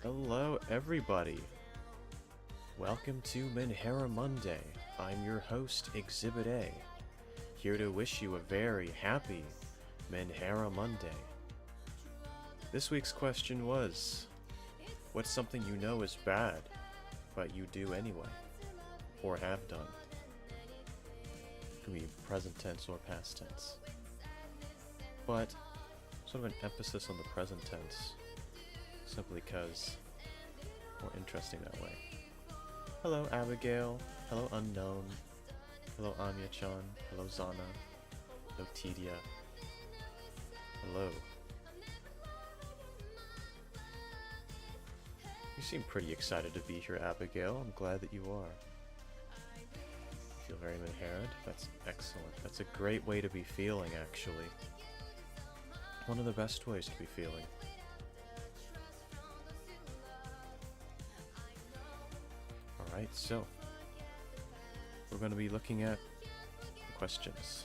Hello, everybody. Welcome to Menhera Monday. I'm your host, Exhibit A, here to wish you a very happy Menhera Monday. This week's question was, what's something you know is bad, but you do anyway, or have done? It can be present tense or past tense. But sort of an emphasis on the present tense, simply because more interesting that way. Hello Abigail, hello Unknown, hello Anya-chan, hello Zana, hello Tedia, hello. You seem pretty excited to be here, Abigail. I'm glad that you are. You feel very Menherid? That's excellent. That's a great way to be feeling, actually. One of the best ways to be feeling. Alright, so we're going to be looking at the questions.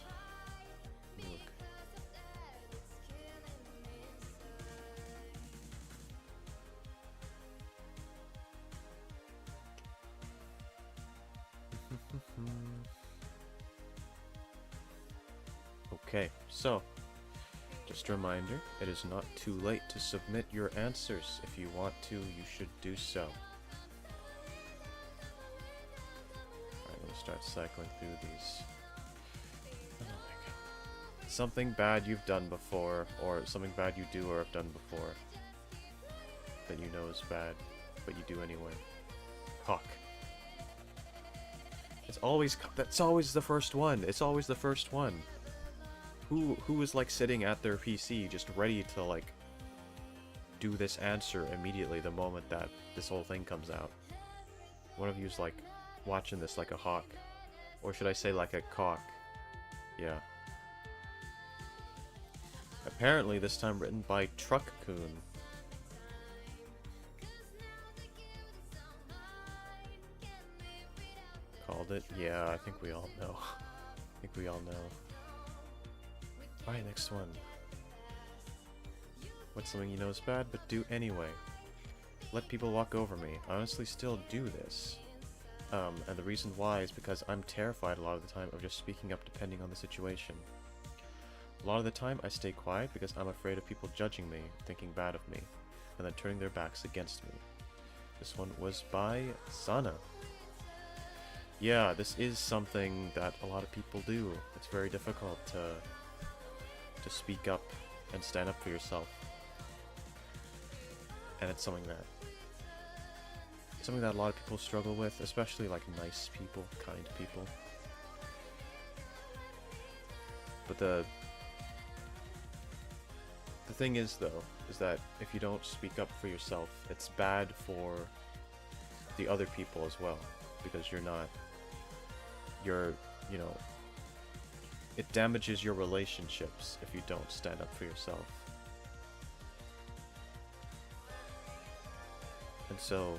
Let me look. Okay, so just a reminder, it is not too late to submit your answers. If you want to, you should do so. Alright, let me start cycling through these. Oh my god. Something bad you've done before, or something bad you do or have done before, that you know is bad, but you do anyway. Cock. That's always the first one. It's always the first one. Who is like sitting at their PC just ready to like do this answer immediately the moment that this whole thing comes out? One of you's like watching this like a hawk. Or should I say like a cock? Yeah. Apparently this time written by Truck-kun. Called it? Yeah, I think we all know. I think we all know. Alright, next one. What's something you know is bad, but do anyway? Let people walk over me. I honestly still do this. And the reason why is because I'm terrified a lot of the time of just speaking up depending on the situation. A lot of the time I stay quiet because I'm afraid of people judging me, thinking bad of me, and then turning their backs against me. This one was by Sana. Yeah, this is something that a lot of people do. It's very difficult to speak up and stand up for yourself. And it's something that a lot of people struggle with, especially like nice people, kind people. But the thing is though, is that if you don't speak up for yourself, it's bad for the other people as well, because you know, it damages your relationships if you don't stand up for yourself. And so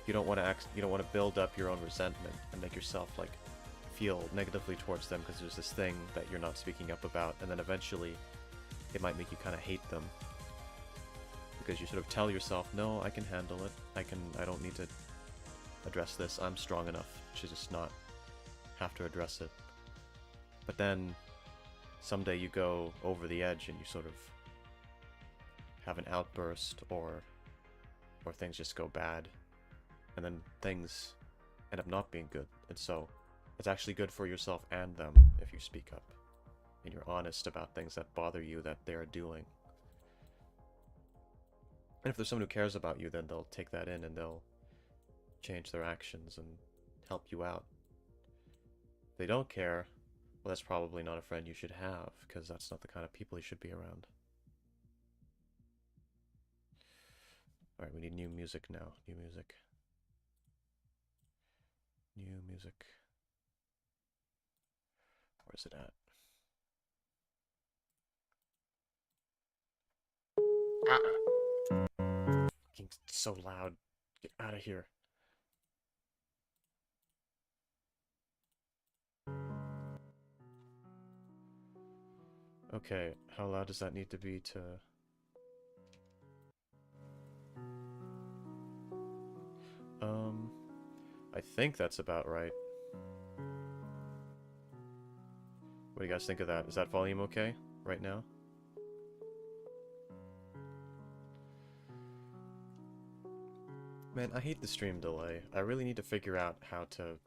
you don't want to build up your own resentment and make yourself like feel negatively towards them because there's this thing that you're not speaking up about, and then eventually it might make you kind of hate them because you sort of tell yourself, no, I can handle it. I don't need to address this. I'm strong enough to just not have to address it. But then someday you go over the edge and you sort of have an outburst, or things just go bad, and then things end up not being good. And so it's actually good for yourself and them if you speak up and you're honest about things that bother you that they're doing. And if there's someone who cares about you, then they'll take that in and they'll change their actions and help you out. If they don't care, well, that's probably not a friend you should have, because that's not the kind of people you should be around. Alright, we need new music now. New music. New music. Where's it at? Fucking so loud. Get out of here. Okay, how loud does that need to be to... Um, I think that's about right. What do you guys think of that? Is that volume okay right now? Man, I hate the stream delay. I really need to figure out how to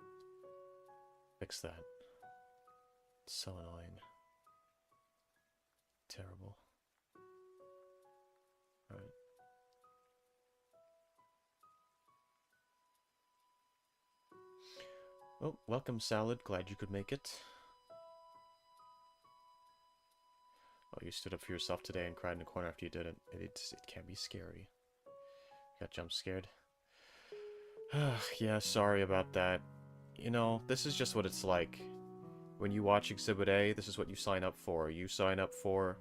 fix that. It's so annoying. Terrible. Alright. Oh, welcome, Salad. Glad you could make it. Oh, you stood up for yourself today and cried in a corner after you did it. It can be scary. Got jump scared. Yeah, sorry about that. You know, this is just what it's like. When you watch Exhibit A, this is what you sign up for. You sign up for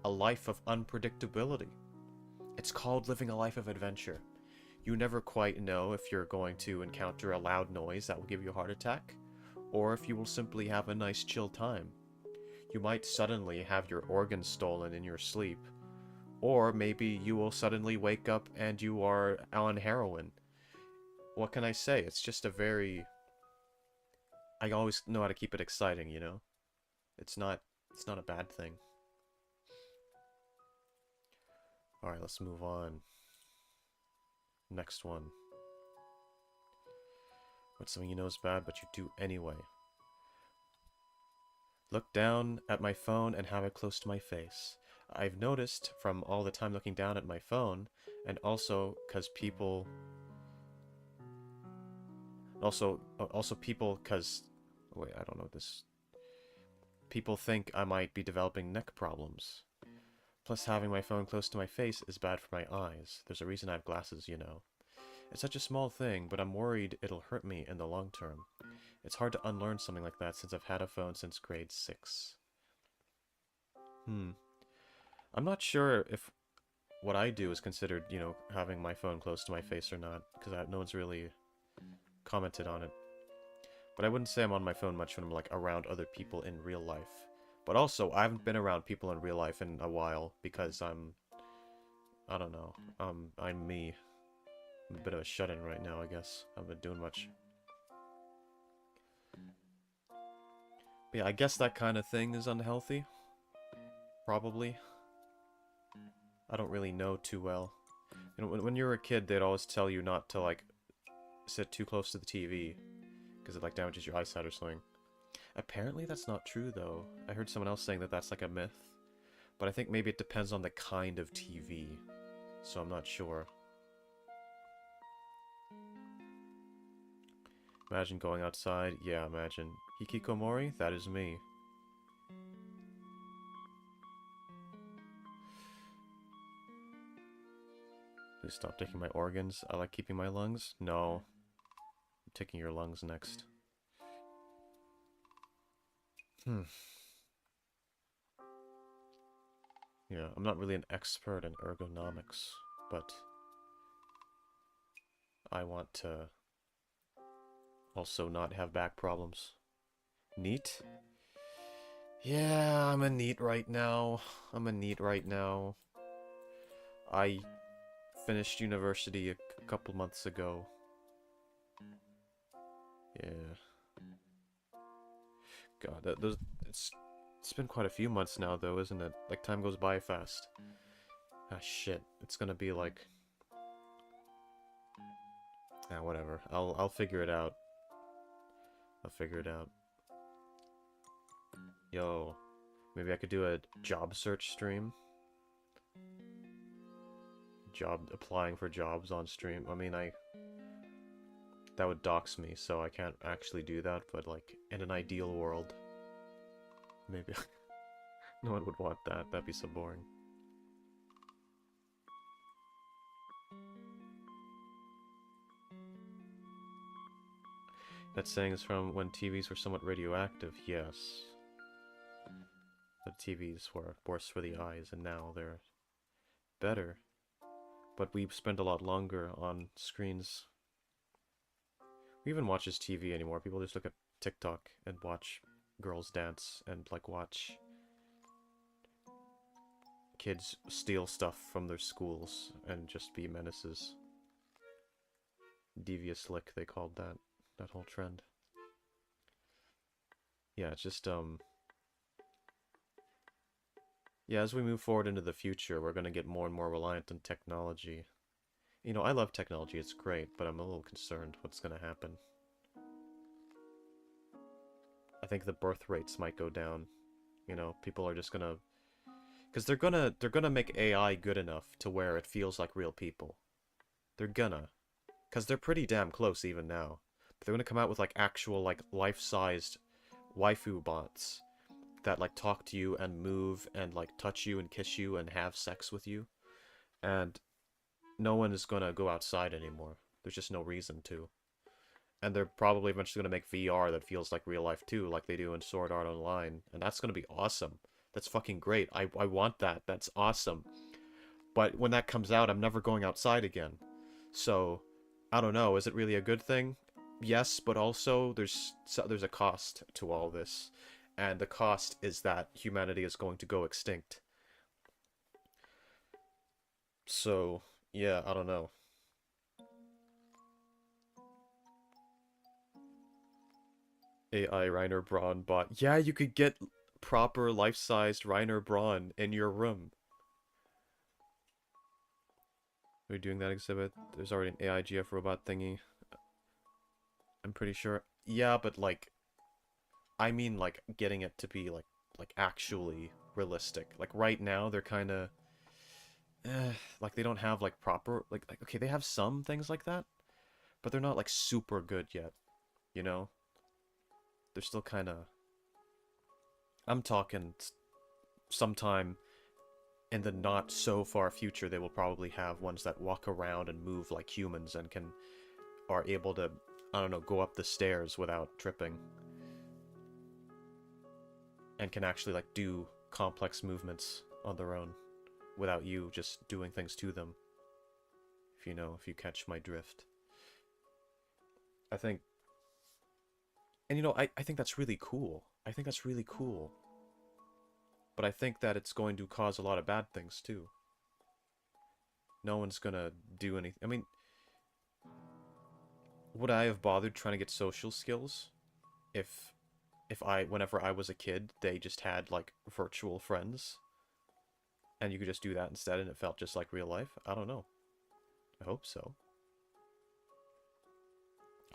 a life of unpredictability. It's called living a life of adventure. You never quite know if you're going to encounter a loud noise that will give you a heart attack, or if you will simply have a nice chill time. You might suddenly have your organs stolen in your sleep, or maybe you will suddenly wake up and you are on heroin. What can I say? It's just a very... I always know how to keep it exciting, you know? It's not a bad thing. Alright, let's move on. Next one. What's something you know is bad, but you do anyway? Look down at my phone and have it close to my face. I've noticed from all the time looking down at my phone, and also because people... Also people, because... Wait, I don't know this... People think I might be developing neck problems. Plus, having my phone close to my face is bad for my eyes. There's a reason I have glasses, you know. It's such a small thing, but I'm worried it'll hurt me in the long term. It's hard to unlearn something like that since I've had a phone since grade 6. I'm not sure if what I do is considered, you know, having my phone close to my face or not, because no one's really commented on it. But I wouldn't say I'm on my phone much when I'm, like, around other people in real life. But also, I haven't been around people in real life in a while, because I don't know, I'm me. I'm a bit of a shut-in right now, I guess. I haven't been doing much. But yeah, I guess that kind of thing is unhealthy. Probably. I don't really know too well. You know, when you were a kid, they'd always tell you not to, like, sit too close to the TV, because it, like, damages your eyesight or something. Apparently that's not true, though. I heard someone else saying that that's, like, a myth. But I think maybe it depends on the kind of TV. So I'm not sure. Imagine going outside. Yeah, imagine. Hikikomori? That is me. Please stop taking my organs. I like keeping my lungs. No. I'm taking your lungs next. Yeah, I'm not really an expert in ergonomics, but I want to also not have back problems. NEET? Yeah, I'm a NEET right now. I finished university a couple months ago. Yeah. God, it's been quite a few months now, though, isn't it? Like, time goes by fast. Ah, shit. It's gonna be like... Ah, whatever. I'll figure it out. Yo, maybe I could do a job search stream? Applying for jobs on stream. I mean, that would dox me, so I can't actually do that, but, like, in an ideal world, maybe. No one would want that. That'd be so boring. That saying is from when TVs were somewhat radioactive, yes. The TVs were worse for the eyes, and now they're better. But we spend a lot longer on screens. Who even watches TV anymore? People just look at TikTok and watch girls dance and, like, watch kids steal stuff from their schools and just be menaces. Devious lick, they called that whole trend. Yeah, it's just yeah, as we move forward into the future, we're gonna get more and more reliant on technology. You know, I love technology, it's great, but I'm a little concerned what's gonna happen. I think the birth rates might go down. You know, people are just gonna, because they're gonna make AI good enough to where it feels like real people. They're gonna, because they're pretty damn close even now. But they're gonna come out with like actual like life-sized waifu bots that like talk to you and move and like touch you and kiss you and have sex with you. And no one is gonna go outside anymore. There's just no reason to. And they're probably eventually gonna make VR that feels like real life too, like they do in Sword Art Online. And that's gonna be awesome. That's fucking great. I want that. That's awesome. But when that comes out, I'm never going outside again. So, I don't know. Is it really a good thing? Yes, but also there's a cost to all this. And the cost is that humanity is going to go extinct. So, yeah, I don't know. AI Reiner Braun bot. Yeah, you could get proper life-sized Reiner Braun in your room. Are we doing that exhibit? There's already an AI GF robot thingy. I'm pretty sure. Yeah, but like, I mean like getting it to be like actually realistic. Like right now, they're kind of like they don't have like proper like okay, they have some things like that, but they're not like super good yet. You know, they're still kind of. I'm talking sometime in the not so far future, they will probably have ones that walk around and move like humans and are able to, I don't know, go up the stairs without tripping and can actually like do complex movements on their own without you just doing things to them. If you catch my drift. I think, and I think that's really cool. I think that's really cool. But I think that it's going to cause a lot of bad things too. No one's gonna do anything. I mean, would I have bothered trying to get social skills if whenever I was a kid, they just had like virtual friends and you could just do that instead and it felt just like real life? I don't know. I hope so.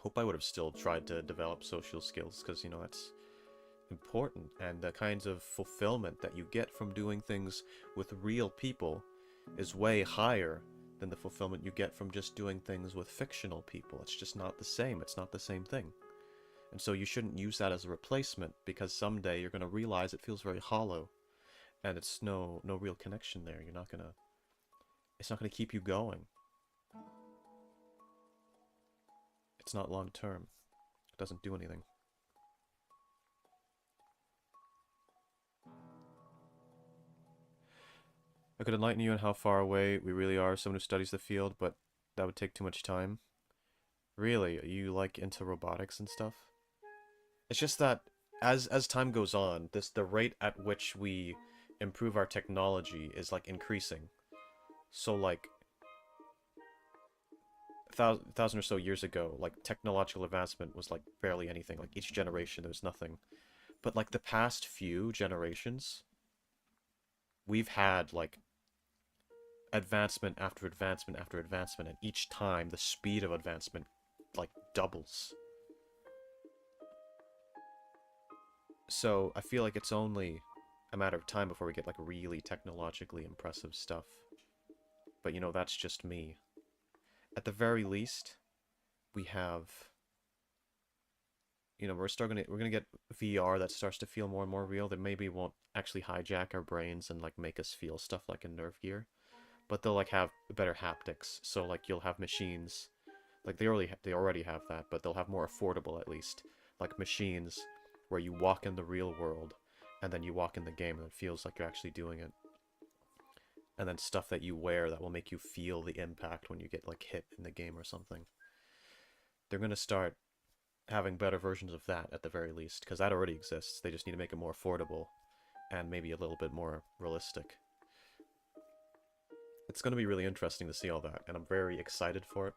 Hope I would have still tried to develop social skills because, that's important, and the kinds of fulfillment that you get from doing things with real people is way higher than the fulfillment you get from just doing things with fictional people. It's just not the same. It's not the same thing. And so you shouldn't use that as a replacement, because someday you're going to realize it feels very hollow and it's no real connection there. It's not going to keep you going. It's not long term. It doesn't do anything. I could enlighten you on how far away we really are, someone who studies the field, but that would take too much time. Really? Are you like into robotics and stuff? It's just that as time goes on, the rate at which we improve our technology is like increasing. So like thousand or so years ago, like technological advancement was like barely anything. Like each generation, there's nothing. But like the past few generations, we've had like advancement after advancement after advancement, and each time the speed of advancement like doubles. So I feel like it's only a matter of time before we get like really technologically impressive stuff. But that's just me. At the very least, we have we're gonna get VR that starts to feel more and more real. That maybe won't actually hijack our brains and like make us feel stuff like in Nerve Gear, but they'll like have better haptics. So like you'll have machines, like they already have that, but they'll have more affordable at least, like machines where you walk in the real world and then you walk in the game and it feels like you're actually doing it. And then stuff that you wear that will make you feel the impact when you get like hit in the game or something. They're gonna start having better versions of that at the very least, because that already exists. They just need to make it more affordable and maybe a little bit more realistic. It's going to be really interesting to see all that, and I'm very excited for it.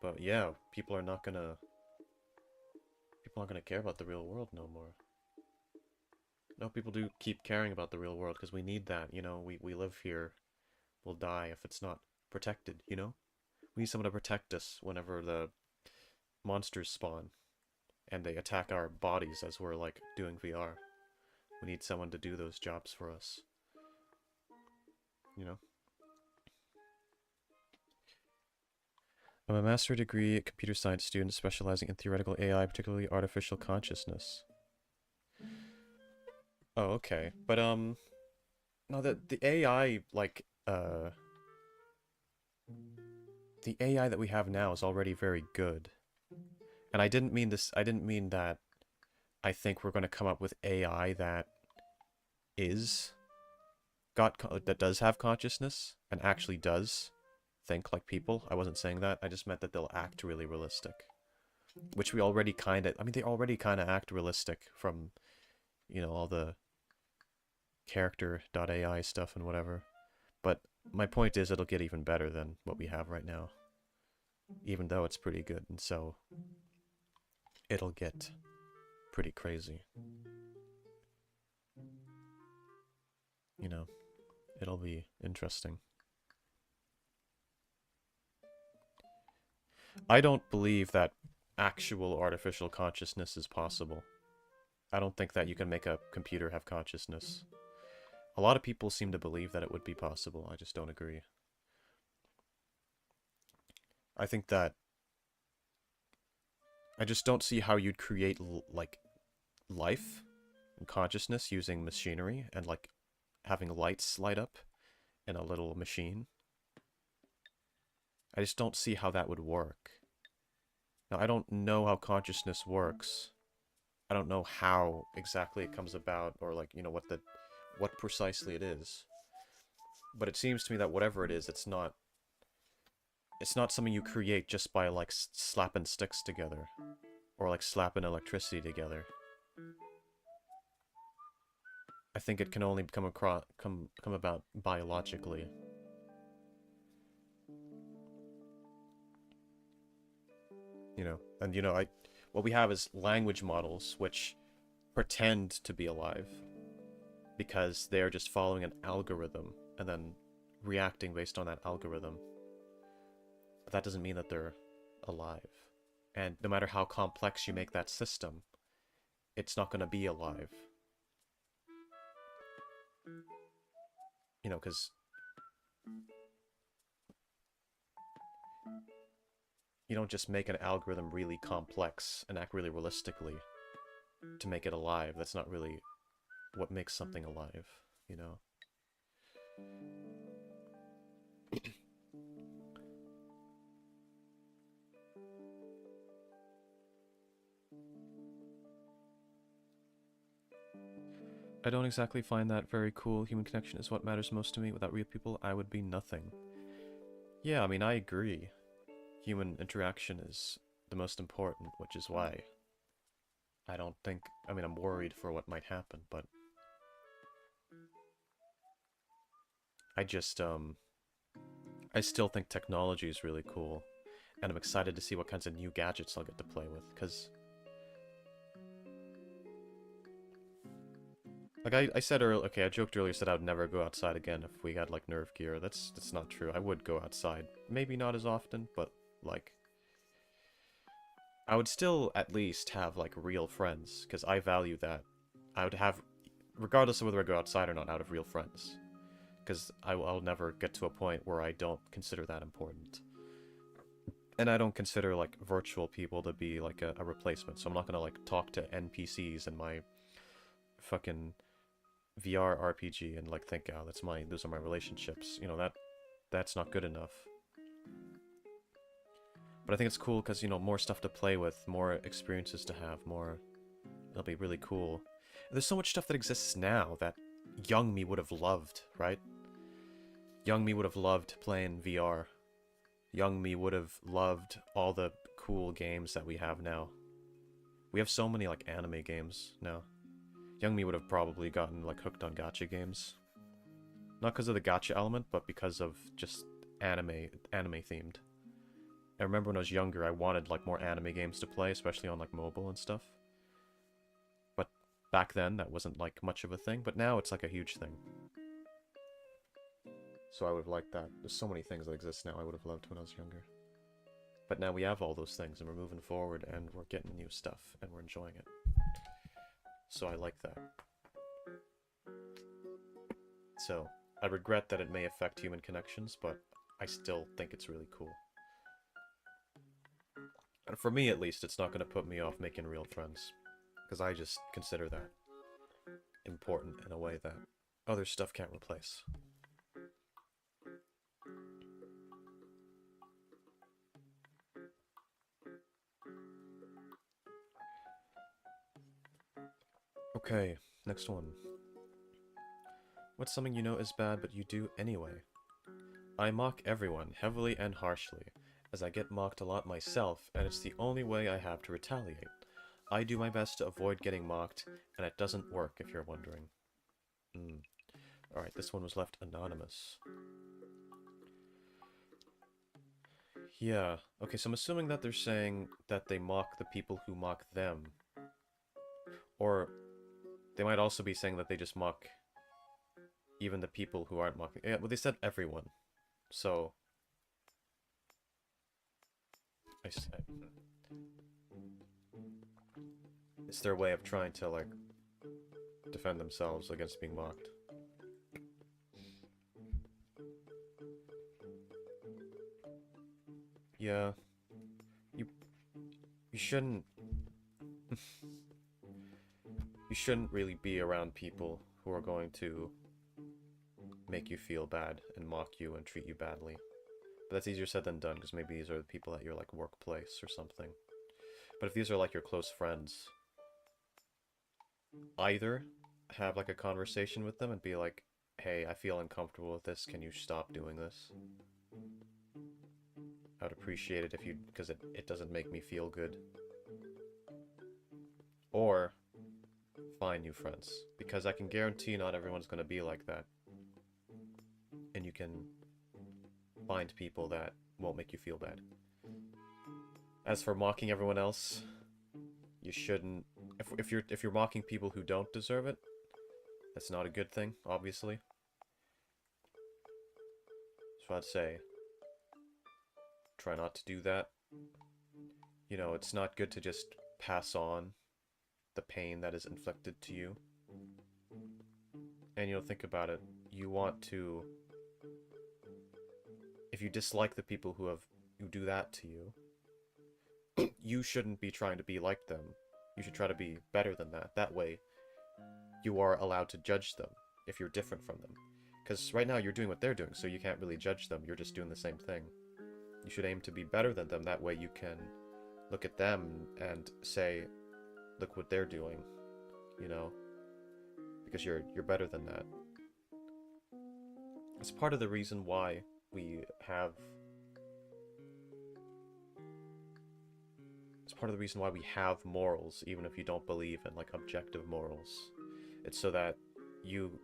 But yeah, people aren't gonna care about the real world no more. No, people do keep caring about the real world because we need that, you know. We live here, we'll die if it's not protected, you know? We need someone to protect us whenever the monsters spawn and they attack our bodies as we're like doing VR. We need someone to do those jobs for us, you know? I'm a master's degree computer science student specializing in theoretical AI, particularly artificial consciousness. Oh, okay. But no, the AI like the AI that we have now is already very good. And I didn't mean that I think we're going to come up with AI that is that does have consciousness and actually does think like people. I wasn't saying that. I just meant that they'll act really realistic. Which we already kind of, I mean, they already kind of act realistic from, you know, all the character.ai stuff and whatever. But my point is it'll get even better than what we have right now. Even though it's pretty good, and so it'll get pretty crazy. You know, it'll be interesting. I don't believe that actual artificial consciousness is possible. I don't think that you can make a computer have consciousness. A lot of people seem to believe that it would be possible. I just don't agree. I think that I just don't see how you'd create like life and consciousness using machinery and like having lights light up in a little machine. I just don't see how that would work. Now, I don't know how consciousness works. I don't know how exactly it comes about or like, you know, what precisely it is. But it seems to me that whatever it is, it's not something you create just by like slapping sticks together or like slapping electricity together. I think it can only come about biologically. You know, and you know, what we have is language models which pretend to be alive because they're just following an algorithm and then reacting based on that algorithm. But that doesn't mean that they're alive. And no matter how complex you make that system, it's not going to be alive. You know, because you don't just make an algorithm really complex and act really realistically to make it alive. That's not really what makes something alive, you know? I don't exactly find that very cool. Human connection is what matters most to me. Without real people, I would be nothing. Yeah, I mean, I agree. Human interaction is the most important, which is why I don't think... I mean, I'm worried for what might happen, but... I just, I still think technology is really cool, and I'm excited to see what kinds of new gadgets I'll get to play with, because... Like, I said earlier, okay, I joked earlier, said I would never go outside again if we had, like, nerve gear. That's not true. I would go outside. Maybe not as often, but, like... I would still, at least, have, like, real friends, because I value that. I would have, regardless of whether I go outside or not, I would have real friends. Because I'll never get to a point where I don't consider that important. And I don't consider, like, virtual people to be, like, a replacement, so I'm not gonna, like, talk to NPCs in my fucking VR RPG and like think, oh, those are my relationships. You know, that's not good enough. But I think it's cool because, you know, more stuff to play with, more experiences to have, it'll be really cool. There's so much stuff that exists now that young me would have loved, right? Young me would have loved playing VR. Young me would have loved all the cool games that we have now. We have so many, like, anime games now. Young me would have probably gotten, like, hooked on gacha games. Not because of the gacha element, but because of just anime themed. I remember when I was younger, I wanted like more anime games to play, especially on like mobile and stuff. But back then, that wasn't like much of a thing. But now it's like a huge thing. So I would have liked that. There's so many things that exist now I would have loved when I was younger. But now we have all those things, and we're moving forward, and we're getting new stuff, and we're enjoying it. So I like that. So, I regret that it may affect human connections, but I still think it's really cool. And for me, at least, it's not going to put me off making real friends. Because I just consider that important in a way that other stuff can't replace. Okay, next one. What's something you know is bad but you do anyway? I mock everyone, heavily and harshly, as I get mocked a lot myself, and it's the only way I have to retaliate. I do my best to avoid getting mocked, and it doesn't work, if you're wondering. Alright, this one was left anonymous. Yeah, okay, so I'm assuming that they're saying that they mock the people who mock them. Or they might also be saying that they just mock even the people who aren't mocking. Yeah, well, they said everyone. So I said it's their way of trying to like defend themselves against being mocked. Yeah. You shouldn't you shouldn't really be around people who are going to make you feel bad and mock you and treat you badly. But that's easier said than done, because maybe these are the people at your like workplace or something. But if these are like your close friends, either have like a conversation with them and be like, hey, I feel uncomfortable with this, can you stop doing this? I would appreciate it if you, because it doesn't make me feel good. Or find new friends, because I can guarantee not everyone's going to be like that. And you can find people that won't make you feel bad. As for mocking everyone else, you shouldn't. If you're mocking people who don't deserve it, that's not a good thing, obviously. So I'd say, try not to do that. You know, it's not good to just pass on the pain that is inflicted to you. And you know, think about it. You want to, if you dislike the people who do that to you, you shouldn't be trying to be like them. You should try to be better than that. That way, you are allowed to judge them if you're different from them. Because right now you're doing what they're doing, so you can't really judge them. You're just doing the same thing. You should aim to be better than them. That way you can look at them and say, look what they're doing, you know? Because you're better than that. It's part of the reason why we have... It's part of the reason why we have morals, even if you don't believe in, like, objective morals. It's so that you...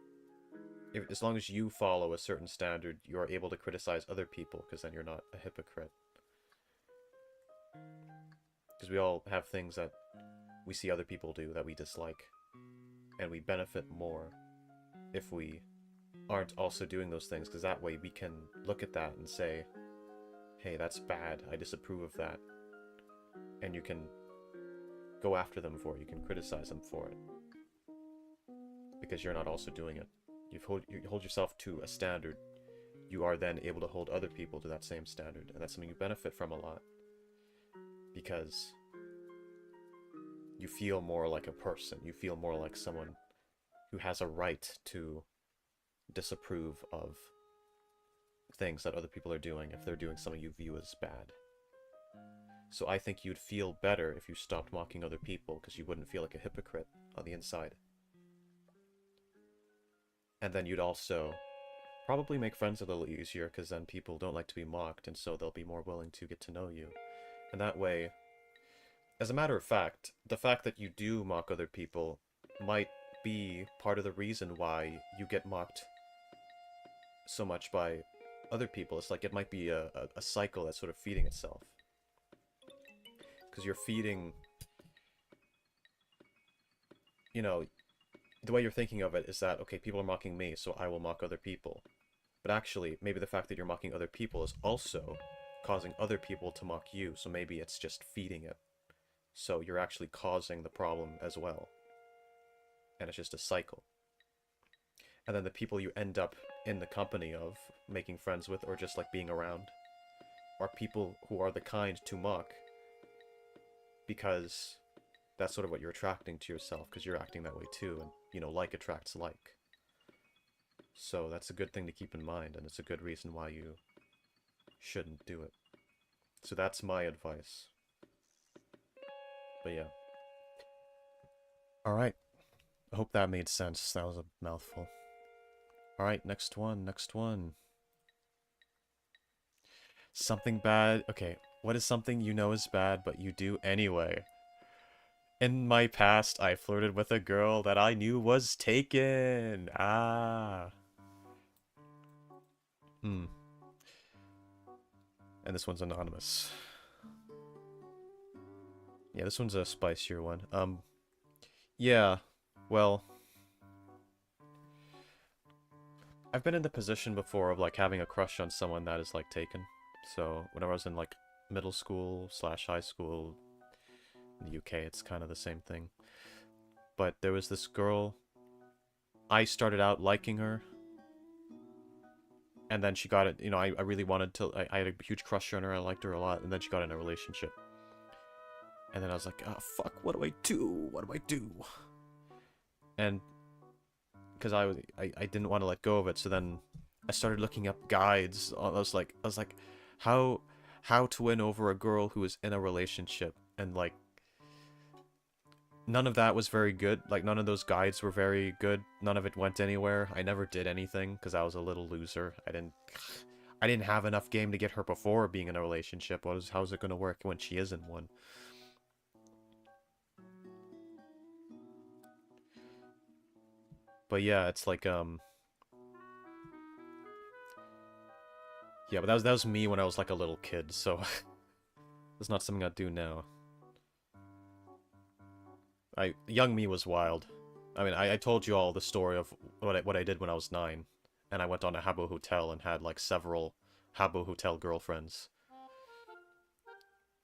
as long as you follow a certain standard, you are able to criticize other people, because then you're not a hypocrite. Because we all have things that we see other people do that we dislike. And we benefit more if we aren't also doing those things, because that way we can look at that and say, hey, that's bad, I disapprove of that. And you can go after them for it, you can criticize them for it. Because you're not also doing it. You hold yourself to a standard, you are then able to hold other people to that same standard, and that's something you benefit from a lot. Because you feel more like a person, you feel more like someone who has a right to disapprove of things that other people are doing if they're doing something you view as bad. So I think you'd feel better if you stopped mocking other people, because you wouldn't feel like a hypocrite on the inside. And then you'd also probably make friends a little easier, because then people don't like to be mocked, and so they'll be more willing to get to know you. And that way, as a matter of fact, the fact that you do mock other people might be part of the reason why you get mocked so much by other people. It's like it might be a cycle that's sort of feeding itself. Because you're feeding, you know, the way you're thinking of it is that, okay, people are mocking me, so I will mock other people. But actually, maybe the fact that you're mocking other people is also causing other people to mock you, so maybe it's just feeding it. So you're actually causing the problem as well. And it's just a cycle. And then the people you end up in the company of, making friends with, or just like being around, are people who are the kind to mock, because that's sort of what you're attracting to yourself, because you're acting that way too, and, you know, like attracts like. So that's a good thing to keep in mind, and it's a good reason why you shouldn't do it. So that's my advice. But yeah. Alright. I hope that made sense. That was a mouthful. Alright, next one. Something bad. Okay, what is something you know is bad, but you do anyway? In my past, I flirted with a girl that I knew was taken. Ah. And this one's anonymous. Yeah, this one's a spicier one. Yeah, well, I've been in the position before of, like, having a crush on someone that is, like, taken. So, whenever I was in, like, middle school / high school, in the UK, it's kind of the same thing. But there was this girl, I started out liking her, and then she got it, you know, I really wanted to, I had a huge crush on her, I liked her a lot, and then she got in a relationship. And then I was like, oh, fuck, what do I do? What do I do? And because I didn't want to let go of it, so then I started looking up guides. I was like, how to win over a girl who is in a relationship, and like, none of that was very good. Like, none of those guides were very good. None of it went anywhere. I never did anything because I was a little loser. I didn't have enough game to get her before being in a relationship. How's it gonna work when she is in one? But yeah, it's like, yeah, but that was me when I was like a little kid, so it's not something I'd do now. Young me was wild. I mean, I told you all the story of what I did when I was 9, and I went on a Habbo Hotel and had like several Habbo Hotel girlfriends.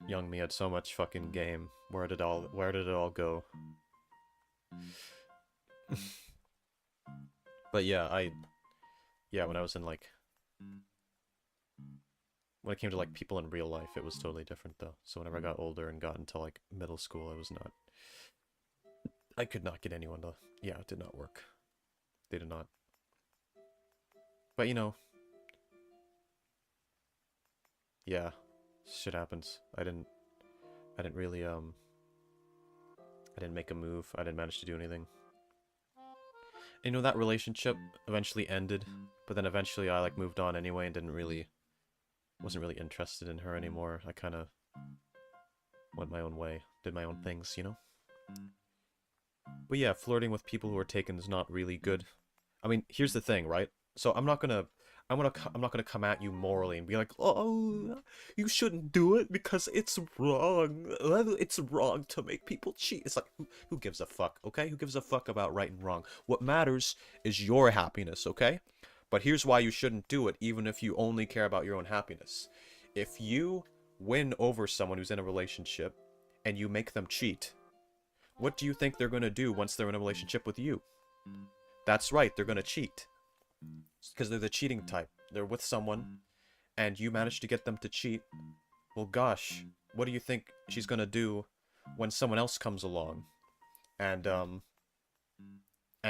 Young me had so much fucking game. Where did it all go? But yeah, when I was in like, when it came to like people in real life, it was totally different though. So whenever I got older and got into like middle school, I could not get anyone to, yeah, it did not work. They did not. But you know, yeah, shit happens. I didn't really, I didn't make a move. I didn't manage to do anything. And, you know, that relationship eventually ended, but then eventually I like moved on anyway and wasn't really interested in her anymore. I kind of went my own way, did my own things, you know? But yeah, flirting with people who are taken is not really good. I mean, here's the thing, right? So I'm not gonna come at you morally and be like, oh, you shouldn't do it because it's wrong. It's wrong to make people cheat. It's like, who gives a fuck, okay? Who gives a fuck about right and wrong? What matters is your happiness, okay? But here's why you shouldn't do it, even if you only care about your own happiness. If you win over someone who's in a relationship and you make them cheat, what do you think they're gonna do once they're in a relationship with you? That's right, they're gonna cheat. Because they're the cheating type. They're with someone, and you manage to get them to cheat. Well, gosh, what do you think she's gonna do when someone else comes along, and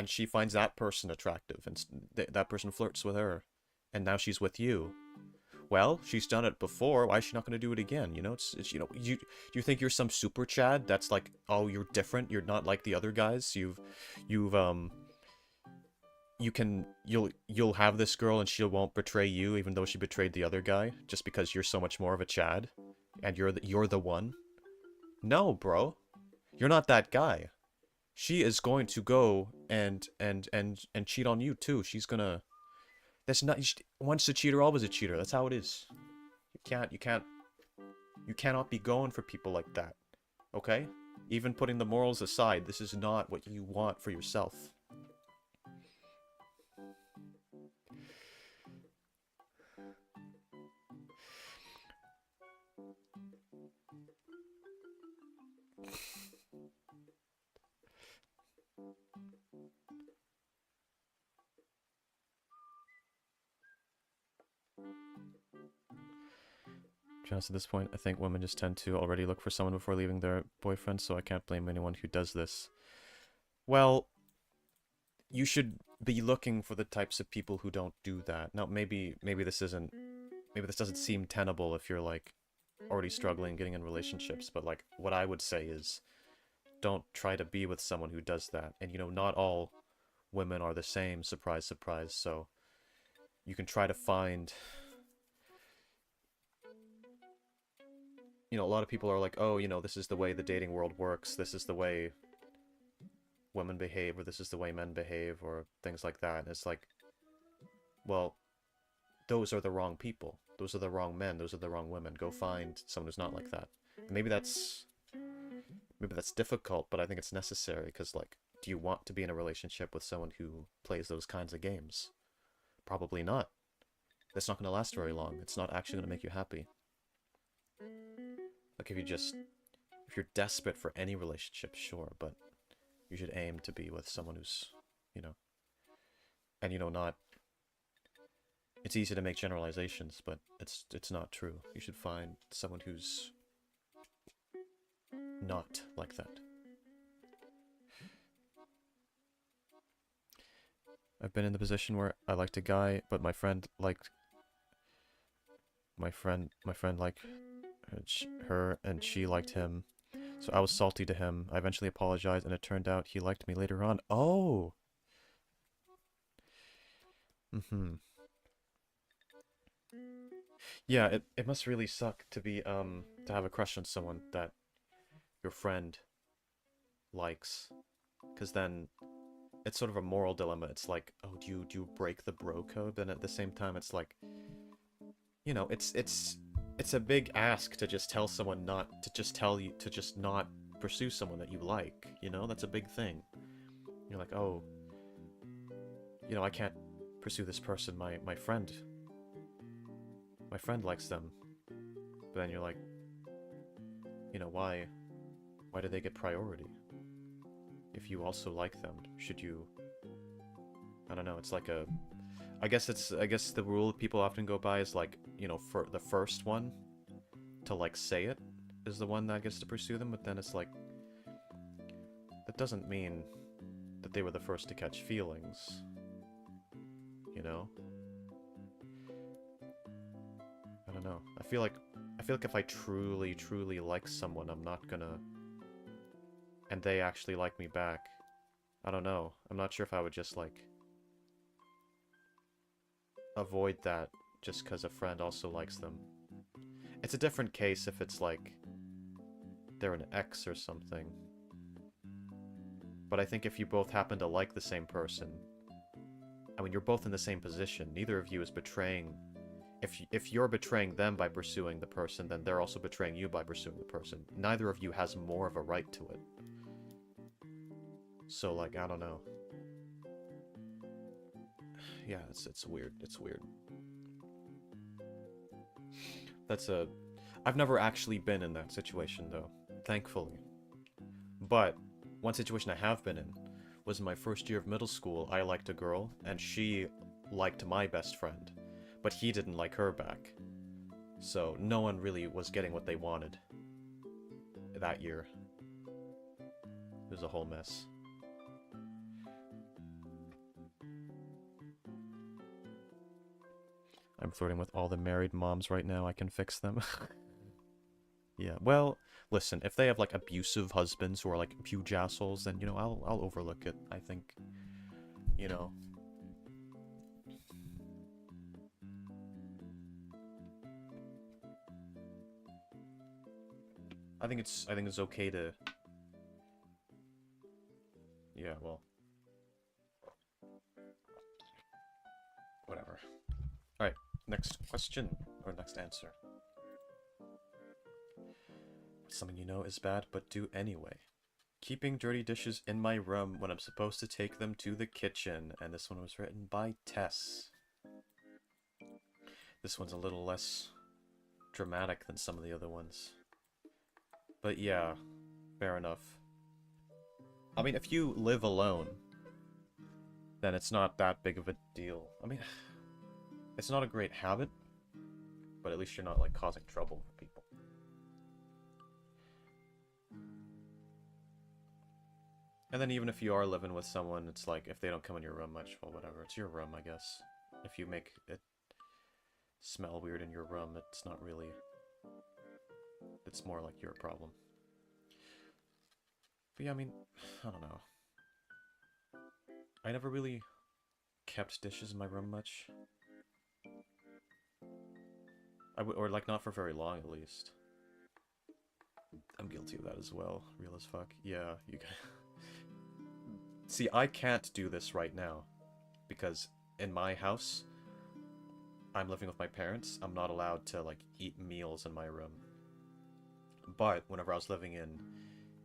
she finds that person attractive, and that person flirts with her, and now she's with you? Well, she's done it before. Why is she not gonna do it again? You know, it's you know, you think you're some super Chad that's like, oh, you're different. You're not like the other guys. You'll have this girl and she won't betray you even though she betrayed the other guy just because you're so much more of a Chad and you're the one. No, bro. You're not that guy. She is going to go and cheat on you too. She's gonna That's not once a cheater always a cheater. That's how it is. You cannot be going for people like that. Okay? Even putting the morals aside, this is not what you want for yourself. Just at this point, I think women just tend to already look for someone before leaving their boyfriend, so I can't blame anyone who does this. Well, you should be looking for the types of people who don't do that. Now, maybe this doesn't seem tenable if you're like already struggling getting in relationships, but like what I would say is don't try to be with someone who does that. And not all women are the same, surprise surprise, so you can try to find a lot of people are like, oh, this is the way the dating world works, this is the way women behave, or this is the way men behave, or things like that. And it's like, well, those are the wrong people. Those are the wrong men. Those are the wrong women. Go find someone who's not like that. And maybe that's difficult, but I think it's necessary, because, like, do you want to be in a relationship with someone who plays those kinds of games? Probably not. That's not going to last very long. It's not actually going to make you happy. Like, if you're desperate for any relationship, sure, but you should aim to be with someone who's, and not. It's easy to make generalizations, but it's not true. You should find someone who's not like that. I've been in the position where I liked a guy, but my friend liked her, and she liked him. So I was salty to him. I eventually apologized, and it turned out he liked me later on. Oh! Yeah, it must really suck to be, to have a crush on someone that your friend likes. Because then it's sort of a moral dilemma. It's like, oh, do you break the bro code? But at the same time, it's like, it's a big ask to just tell someone not to just not pursue someone that you like. That's a big thing. You're like, oh, I can't pursue this person. My friend likes them. But then you're like, why do they get priority? If you also like them, should you? I don't know. It's like I guess the rule people often go by is like, for the first one to like say it is the one that gets to pursue them, but then it's like, that doesn't mean that they were the first to catch feelings. I don't know. I feel like if I truly like someone, I'm not gonna, and they actually like me back, I don't know. I'm not sure if I would just like avoid that just because a friend also likes them. It's a different case if it's like they're an ex or something. But I think if you both happen to like the same person, I mean, you're both in the same position. Neither of you is betraying. If you're betraying them by pursuing the person, then they're also betraying you by pursuing the person. Neither of you has more of a right to it. So, like, I don't know. Yeah, it's weird. It's weird. I've never actually been in that situation, though. Thankfully. But one situation I have been in was in my first year of middle school. I liked a girl, and she liked my best friend, but he didn't like her back. So no one really was getting what they wanted that year. It was a whole mess. I'm flirting with all the married moms right now. I can fix them. Yeah, well, listen, if they have, like, abusive husbands who are, like, huge assholes, then, I'll overlook it, I think. I think it's okay to... Yeah, well... Whatever. Alright, next question, or next answer. Something you know is bad, but do anyway. Keeping dirty dishes in my room when I'm supposed to take them to the kitchen. And this one was written by Tess. This one's a little less dramatic than some of the other ones. But yeah, fair enough. I mean, if you live alone, then it's not that big of a deal. I mean, it's not a great habit, but at least you're not, like, causing trouble for people. And then even if you are living with someone, it's like, if they don't come in your room much, well, whatever. It's your room, I guess. If you make it smell weird in your room, it's not really... It's more like your problem. But yeah, I mean, I don't know. I never really kept dishes in my room much. Or like, not for very long, at least. I'm guilty of that as well. Real as fuck. Yeah, you can... See, I can't do this right now. Because in my house, I'm living with my parents. I'm not allowed to, like, eat meals in my room. But whenever I was living in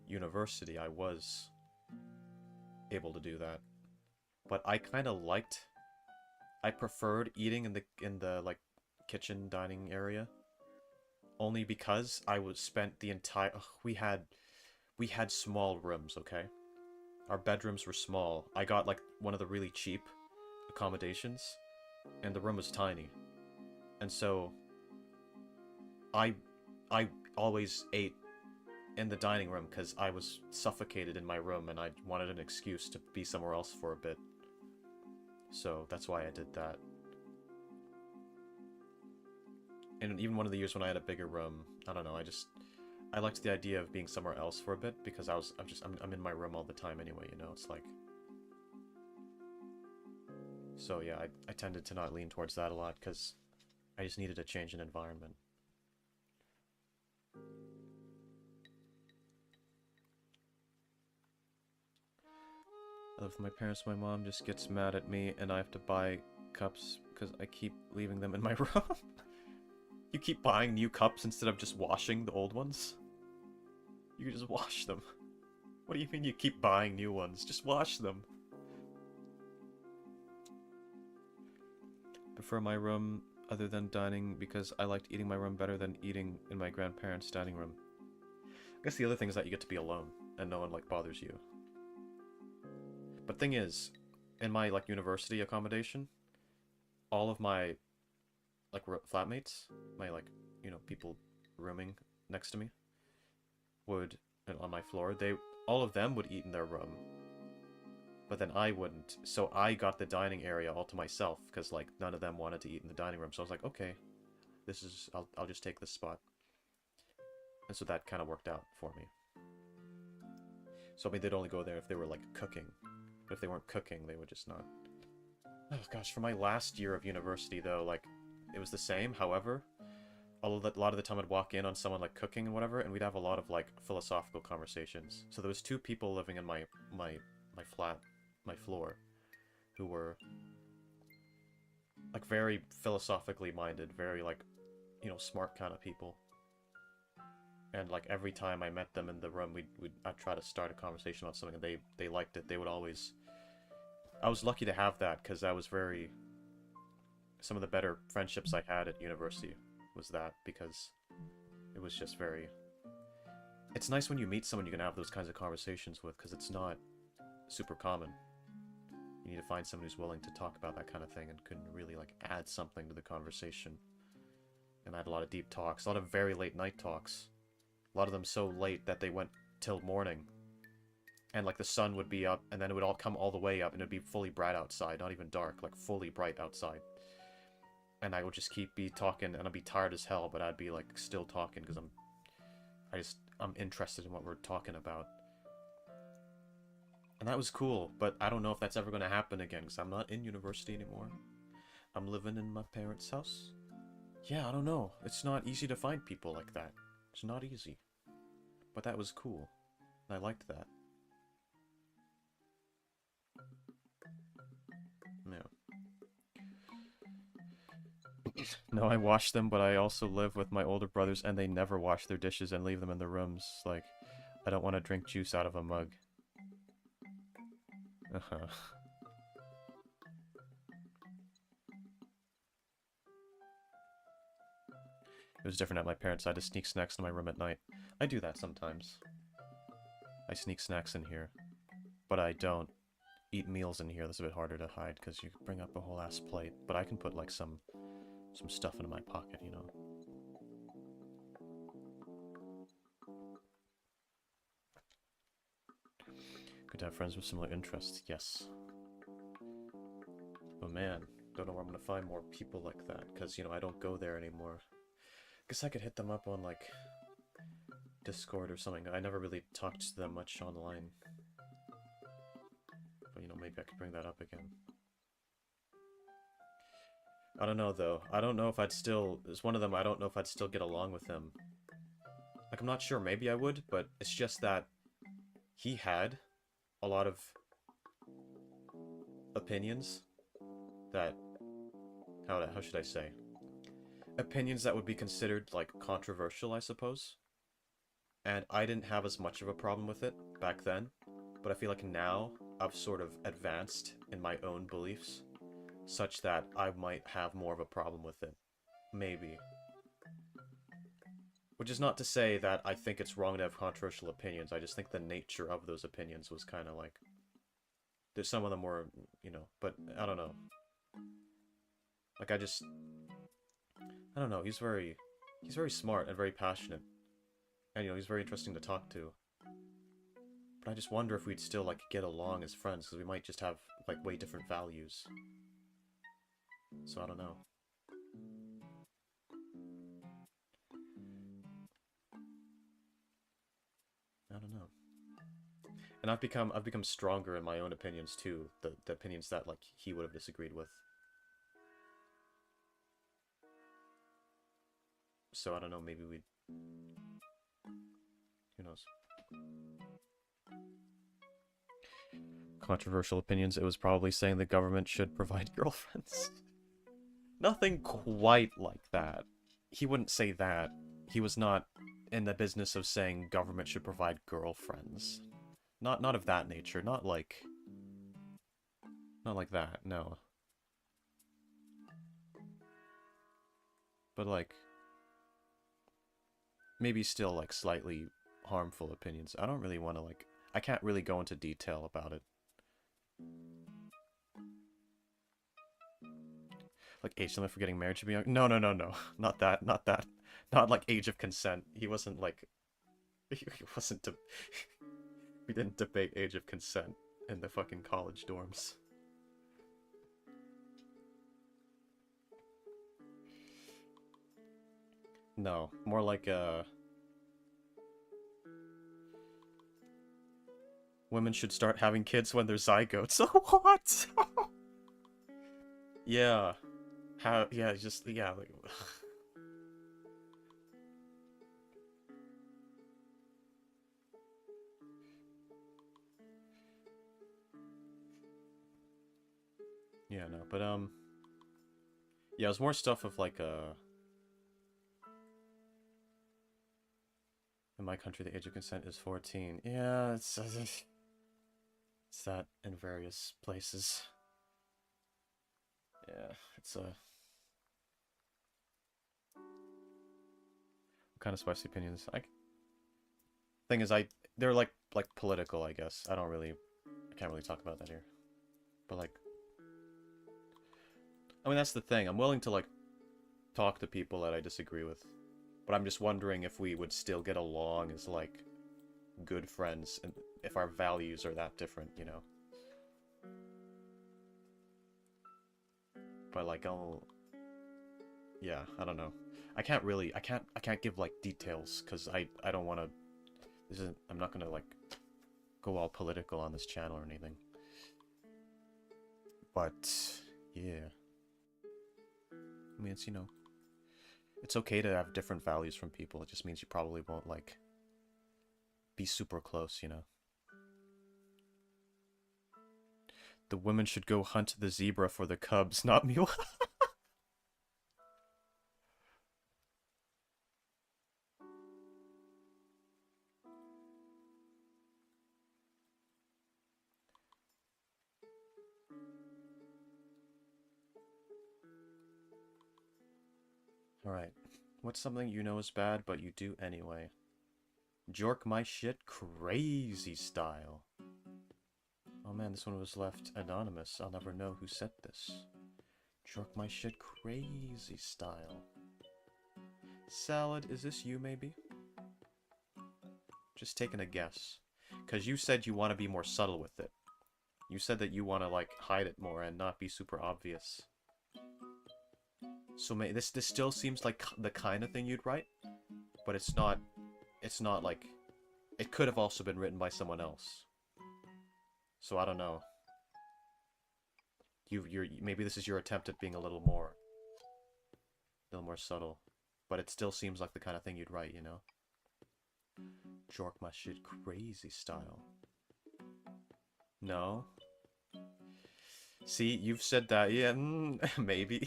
university, I was able to do that. But I kind of liked... I preferred eating in the like, kitchen dining area. Only because I was spent the entire... we had small rooms, okay? Our bedrooms were small. I got, like, one of the really cheap accommodations, and the room was tiny. And so, I always ate in the dining room because I was suffocated in my room, and I wanted an excuse to be somewhere else for a bit. So, that's why I did that. And even one of the years when I had a bigger room, I don't know, I liked the idea of being somewhere else for a bit, because I'm in my room all the time anyway, you know, it's like... So yeah, I tended to not lean towards that a lot, because I just needed a change in environment. I live with my parents, my mom just gets mad at me, and I have to buy cups, because I keep leaving them in my room. You keep buying new cups instead of just washing the old ones? You can just wash them. What do you mean you keep buying new ones? Just wash them. Prefer my room other than dining because I liked eating my room better than eating in my grandparents' dining room. I guess the other thing is that you get to be alone and no one, like, bothers you. But thing is, in my, like, university accommodation, all of my, like, flatmates, my, like, you know, people rooming next to me, would, on my floor, all of them would eat in their room. But then I wouldn't, so I got the dining area all to myself, because, like, none of them wanted to eat in the dining room, so I was like, okay, I'll just take this spot. And so that kind of worked out for me. So, I mean, they'd only go there if they were, like, cooking. But if they weren't cooking, they would just not. Oh, gosh, for my last year of university, though, like, it was the same, however, a lot of the time I'd walk in on someone, like, cooking and whatever, and we'd have a lot of, like, philosophical conversations. So there was 2 people living in my flat, my floor, who were, like, very philosophically minded, very, like, you know, smart kind of people. And, like, every time I met them in the room, I'd try to start a conversation about something, and they liked it. They would always... I was lucky to have that, because that was very... Some of the better friendships I had at university was that, because it was just very... It's nice when you meet someone you can have those kinds of conversations with, because it's not super common. You need to find someone who's willing to talk about that kind of thing and can really, like, add something to the conversation. And I had a lot of deep talks, a lot of very late night talks. A lot of them so late that they went till morning. And, like, the sun would be up, and then it would all come all the way up, and it'd be fully bright outside, not even dark, like, fully bright outside. And I would just be talking, and I'd be tired as hell, but I'd be, like, still talking, because I'm interested in what we're talking about. And that was cool, but I don't know if that's ever going to happen again, because I'm not in university anymore. I'm living in my parents' house. Yeah, I don't know. It's not easy to find people like that. It's not easy. But that was cool. And I liked that. Yeah. No, I wash them, but I also live with my older brothers, and they never wash their dishes and leave them in the rooms. Like, I don't want to drink juice out of a mug. Uh-huh. It was different at my parents' side to sneak snacks in my room at night. I do that sometimes. I sneak snacks in here. But I don't eat meals in here. That's a bit harder to hide, because you bring up a whole ass plate. But I can put, like, some stuff into my pocket, you know? Good to have friends with similar interests, yes. But man, don't know where I'm gonna find more people like that, because, you know, I don't go there anymore. Guess I could hit them up on, like, Discord or something. I never really talked to them much online. But, you know, maybe I could bring that up again. I don't know, though. I don't know if I'd still... As one of them, I don't know if I'd still get along with him. Like, I'm not sure. Maybe I would, but it's just that he had a lot of opinions that... How should I say? Opinions that would be considered, like, controversial, I suppose. And I didn't have as much of a problem with it back then. But I feel like now I've sort of advanced in my own beliefs, such that I might have more of a problem with it. Maybe. Which is not to say that I think it's wrong to have controversial opinions. I just think the nature of those opinions was kind of like... There's some of them were, you know, but I don't know. Like, I don't know, he's very smart and very passionate. And, you know, he's very interesting to talk to. But I just wonder if we'd still, like, get along as friends, because we might just have, like, way different values. So I don't know. I don't know. And I've become stronger in my own opinions too. The opinions that, like, he would have disagreed with. So I don't know, maybe we'd... Who knows? Controversial opinions, it was probably saying the government should provide girlfriends. Nothing quite like that. He wouldn't say that. He was not in the business of saying government should provide girlfriends. Not of that nature. Not like that, no. But, like, maybe still, like, slightly harmful opinions. I don't really want to, like... I can't really go into detail about it. Like, age limit for getting married should be young? No. Not that. Not, like, age of consent. He wasn't, like... He wasn't... We didn't debate age of consent in the fucking college dorms. No, more like, women should start having kids when they're zygotes. What? Yeah. Yeah, just, yeah, like... Yeah, no, but, yeah, it was more stuff of, like, in my country, the age of consent is 14. Yeah, it's that in various places. Yeah, it's, what kind of spicy opinions? Thing is, they're, like, political, I guess. I can't really talk about that here. But, like... I mean, that's the thing. I'm willing to, like, talk to people that I disagree with. But I'm just wondering if we would still get along as, like, good friends, and if our values are that different, you know? But, like, yeah, I don't know. I can't give, like, details, because I don't want to... I'm not gonna, like, go all political on this channel or anything. But, yeah. I mean, it's, you know... It's okay to have different values from people. It just means you probably won't, like, be super close, you know? The women should go hunt the zebra for the cubs, not me. Alright. What's something you know is bad, but you do anyway? Jork my shit crazy style. Oh man, this one was left anonymous. I'll never know who said this. Jork my shit crazy style. Salad, is this you maybe? Just taking a guess. Because you said you want to be more subtle with it. You said that you want to, like, hide it more and not be super obvious. So this still seems like the kind of thing you'd write, but it's not like, it could have also been written by someone else. So I don't know. Maybe this is your attempt at being a little more subtle, but it still seems like the kind of thing you'd write, you know? Jork my shit crazy style. No? See, you've said that. Yeah, maybe.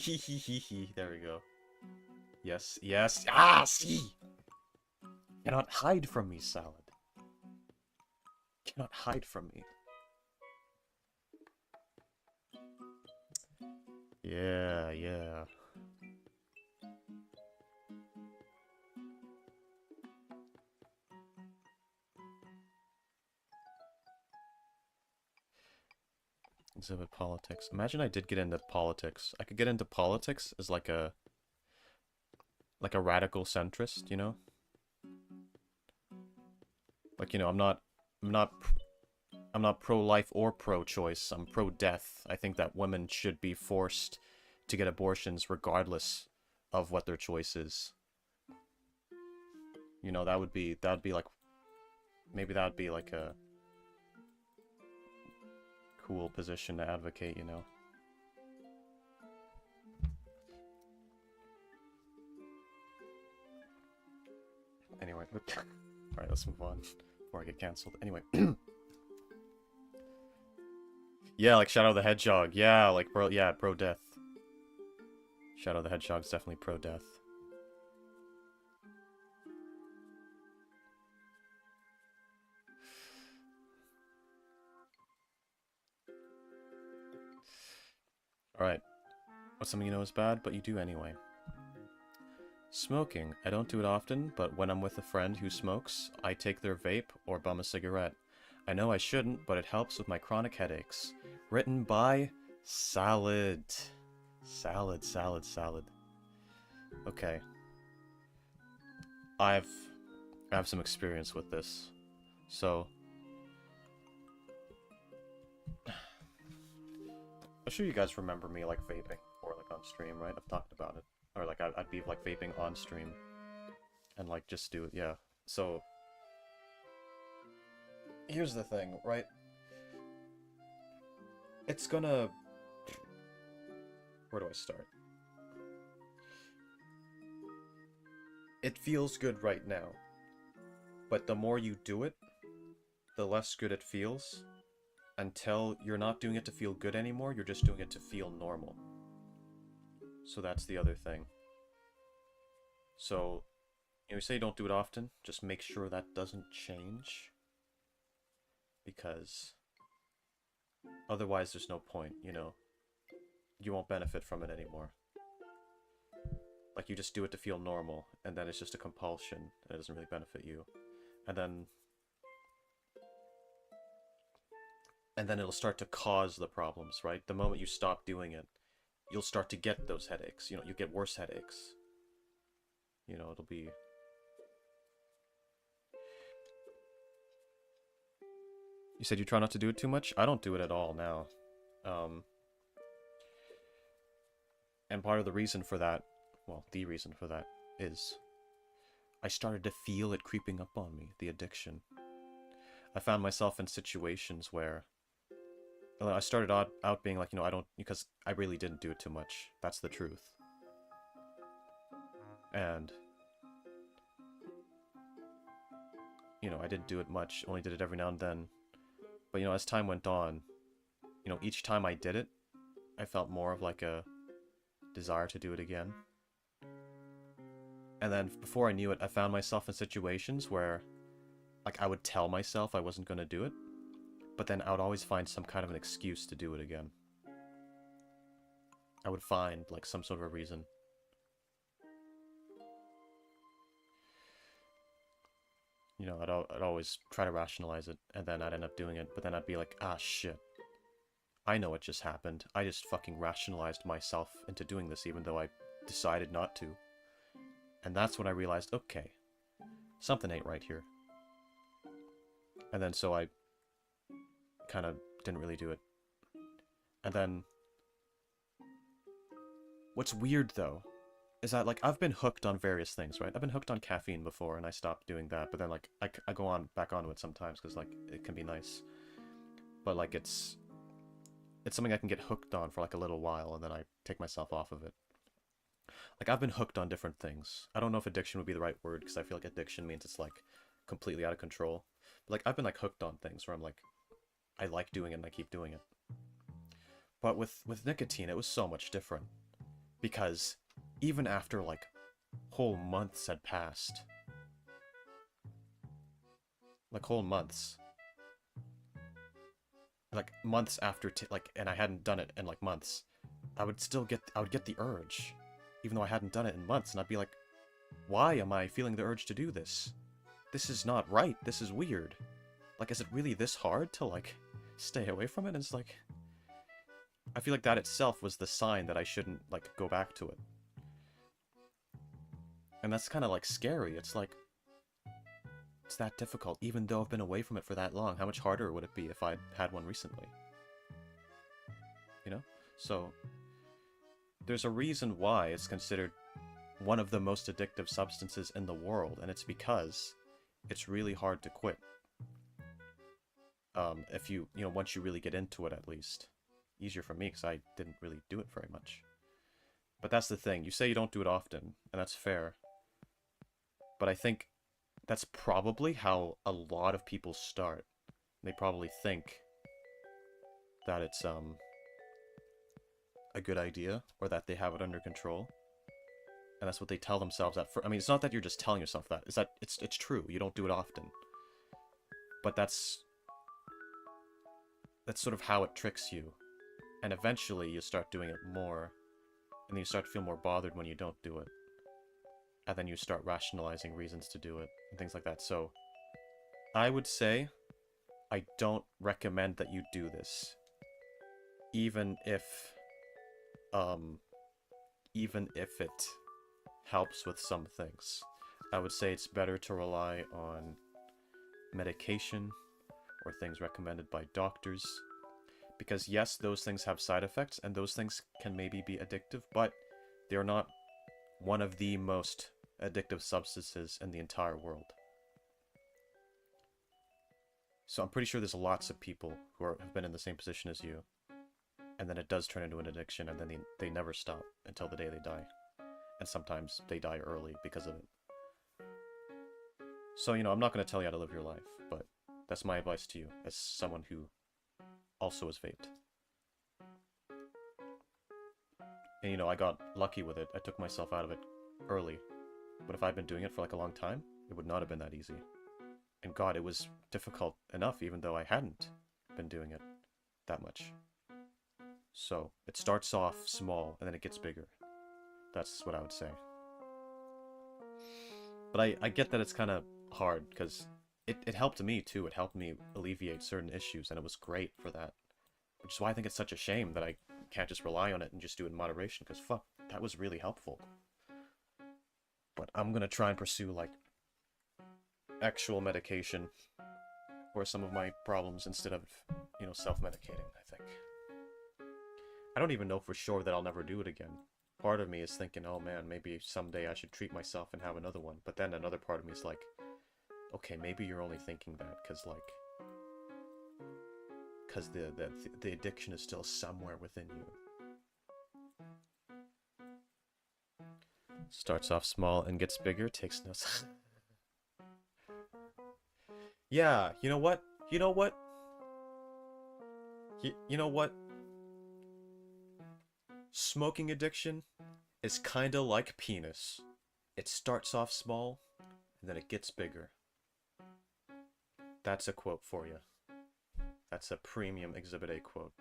There we go. Yes, yes. Ah, see! Cannot hide from me, Salad. Cannot hide from me. Yeah, yeah. Exhibit politics. Imagine I did get into politics. I could get into politics as like a radical centrist, you know? Like, you know, I'm not pro-life or pro-choice. I'm pro-death. I think that women should be forced to get abortions regardless of what their choice is. You know, that would be like, maybe that would be like a cool position to advocate, you know? Anyway, alright, let's move on before I get cancelled. Anyway. Yeah, like Shadow the Hedgehog. Yeah, like, pro-death. Shadow the Hedgehog's definitely pro-death. Alright. What's something you know is bad, but you do anyway? Smoking. I don't do it often, but when I'm with a friend who smokes, I take their vape or bum a cigarette. I know I shouldn't, but it helps with my chronic headaches. Written by Salad. Salad, salad, salad. Okay. I have some experience with this. So I'm sure you guys remember me, like, vaping, or, like, on stream, right? I've talked about it. Or, like, I'd be, like, vaping on stream. And, like, just do it, yeah. So, here's the thing, right? It's gonna... Where do I start? It feels good right now. But the more you do it, the less good it feels. Until you're not doing it to feel good anymore, you're just doing it to feel normal. So that's the other thing. So, you know, you say you don't do it often, just make sure that doesn't change. Because otherwise there's no point, you know. You won't benefit from it anymore. Like, you just do it to feel normal, and then it's just a compulsion, and it doesn't really benefit you. And then it'll start to cause the problems, right? The moment you stop doing it, you'll start to get those headaches. You know, you get worse headaches. You know, it'll be... You said you try not to do it too much? I don't do it at all now. And part of the reason for that, well, the reason for that, is I started to feel it creeping up on me, the addiction. I found myself in situations where I started out being like, you know, I don't, because I really didn't do it too much. That's the truth. And, you know, I didn't do it much, only did it every now and then. But, you know, as time went on, you know, each time I did it, I felt more of like a desire to do it again. And then before I knew it, I found myself in situations where, like, I would tell myself I wasn't going to do it, but then I would always find some kind of an excuse to do it again. I would find, like, some sort of a reason. You know, I'd always try to rationalize it, and then I'd end up doing it, but then I'd be like, ah, shit. I know what just happened. I just fucking rationalized myself into doing this even though I decided not to. And that's when I realized, okay, something ain't right here. And then so I kind of didn't really do it. And then what's weird though is that like I've been hooked on various things, right? I've been hooked on caffeine before and I stopped doing that, but then like I go on back onto it sometimes because like it can be nice. But like it's something I can get hooked on for like a little while and then I take myself off of it. Like I've been hooked on different things. I don't know if addiction would be the right word because I feel like addiction means it's like completely out of control. But like I've been like hooked on things where I'm like I like doing it and I keep doing it. But with nicotine it was so much different because even after like whole months had passed, like whole months, like months after like and I hadn't done it in like months, I would get the urge even though I hadn't done it in months and I'd be like, why am I feeling the urge to do this? This is not right. This is weird. Like, is it really this hard to, like, stay away from it? And it's like, I feel like that itself was the sign that I shouldn't, like, go back to it. And that's kind of, like, scary. It's like, it's that difficult, even though I've been away from it for that long. How much harder would it be if I'd had one recently? You know? So, there's a reason why it's considered one of the most addictive substances in the world, and it's because it's really hard to quit. If you know, once you really get into it, at least. Easier for me, because I didn't really do it very much. But that's the thing, you say you don't do it often, and that's fair. But I think that's probably how a lot of people start. They probably think that it's, a good idea, or that they have it under control. And that's what they tell themselves at first. I mean, it's not that you're just telling yourself that. It's that it's true. You don't do it often. But that's sort of how it tricks you. And eventually you start doing it more. And then you start to feel more bothered when you don't do it. And then you start rationalizing reasons to do it. And things like that. So, I would say I don't recommend that you do this. Even if it helps with some things. I would say it's better to rely on medication or things recommended by doctors. Because yes, those things have side effects, and those things can maybe be addictive, but they're not one of the most addictive substances in the entire world. So I'm pretty sure there's lots of people who have been in the same position as you, and then it does turn into an addiction, and then they never stop until the day they die. And sometimes they die early because of it. So, you know, I'm not going to tell you how to live your life, but that's my advice to you as someone who also has vaped. And, you know, I got lucky with it. I took myself out of it early. But if I'd been doing it for like a long time, it would not have been that easy. And God, it was difficult enough even though I hadn't been doing it that much. So, it starts off small and then it gets bigger. That's what I would say. But I get that it's kind of hard because it helped me too. It helped me alleviate certain issues and it was great for that. Which is why I think it's such a shame that I can't just rely on it and just do it in moderation because fuck, that was really helpful. But I'm gonna try and pursue like actual medication for some of my problems instead of, you know, self-medicating, I think. I don't even know for sure that I'll never do it again. Part of me is thinking, oh man, maybe someday I should treat myself and have another one. But then another part of me is like, okay, maybe you're only thinking that because the addiction is still somewhere within you. Starts off small and gets bigger, takes no... Yeah, you know what? You know what? You know what? Smoking addiction is kinda like penis. It starts off small, and then it gets bigger. That's a quote for you. That's a premium Exhibit A quote.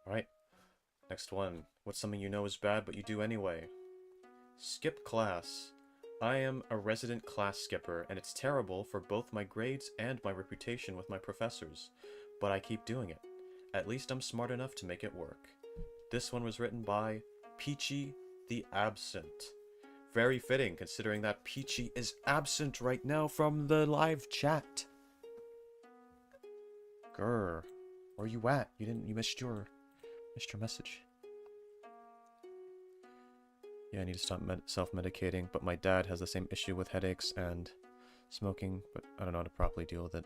Alright, next one. What's something you know is bad but you do anyway? Skip class. I am a resident class skipper, and it's terrible for both my grades and my reputation with my professors. But I keep doing it. At least I'm smart enough to make it work. This one was written by Peachy the Absent. Very fitting, considering that Peachy is absent right now from the live chat. Grr. Where you at? You missed your message. Yeah, I need to stop self-medicating, but my dad has the same issue with headaches and smoking, but I don't know how to properly deal with it.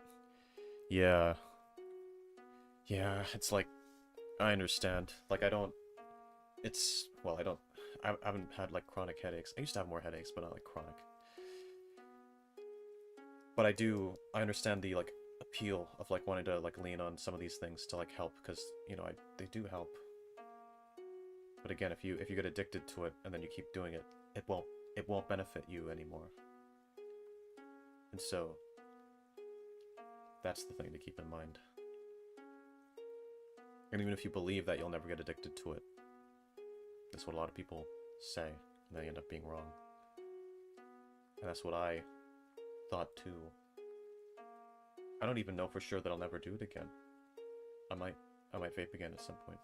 Yeah. Yeah, it's like, I understand. Like, I don't... It's... Well, I haven't had, like, chronic headaches. I used to have more headaches, but not, like, chronic. But I understand the, like, appeal of, like, wanting to, like, lean on some of these things to, like, help, because, you know, they do help. But again, if you get addicted to it and then you keep doing it, it won't benefit you anymore. And so that's the thing to keep in mind. And even if you believe that you'll never get addicted to it, that's what a lot of people say, and they end up being wrong. And that's what I thought too. I don't even know for sure that I'll never do it again. I might vape again at some point.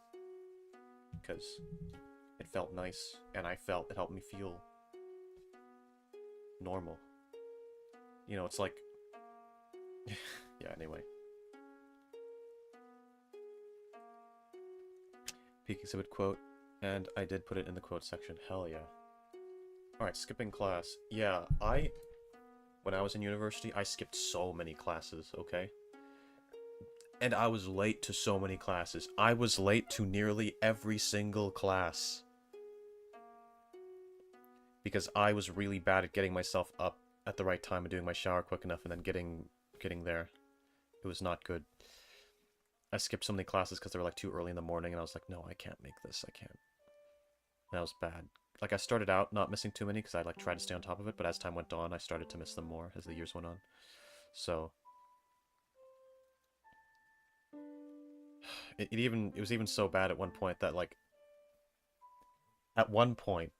Because it felt nice, and I felt it helped me feel normal. You know, it's like... yeah, anyway. Peak exhibit quote, and I did put it in the quote section. Hell yeah. Alright, skipping class. Yeah, when I was in university, I skipped so many classes, okay? And I was late to so many classes. I was late to nearly every single class. Because I was really bad at getting myself up at the right time and doing my shower quick enough and then getting there. It was not good. I skipped so many classes because they were like too early in the morning, and I was like, no, I can't make this. I can't. And that was bad. Like, I started out not missing too many because I like tried to stay on top of it, but as time went on, I started to miss them more as the years went on. So it was even so bad at one point that, like, at one point,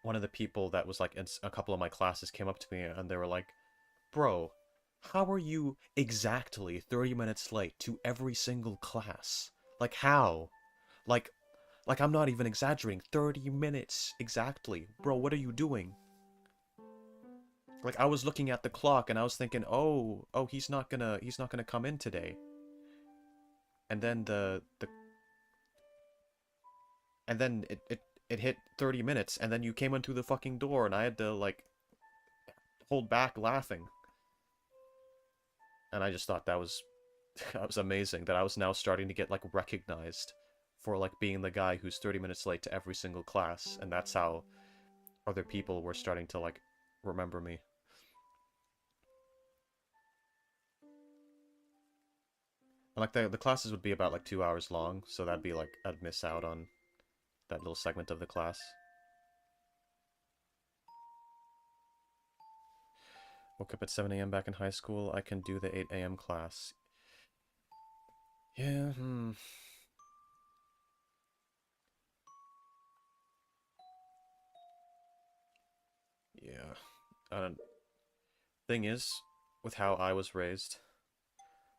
one of the people that was like in a couple of my classes came up to me and they were like, bro, how are you exactly 30 minutes late to every single class? Like, how? Like, I'm not even exaggerating. 30 minutes exactly. Bro, what are you doing? Like, I was looking at the clock and I was thinking, oh, he's not gonna come in today. And then and then it hit 30 minutes and then you came in through the fucking door and I had to, like, hold back laughing. And I just thought that was that was amazing, that I was now starting to get, like, recognized for, like, being the guy who's 30 minutes late to every single class, and that's how other people were starting to, like, remember me. And, like, the classes would be about, like, 2 hours long, so that'd be, like, I'd miss out on that little segment of the class. Woke up at 7 a.m. back in high school. I can do the 8 a.m. class. Yeah, Yeah. Thing is, with how I was raised,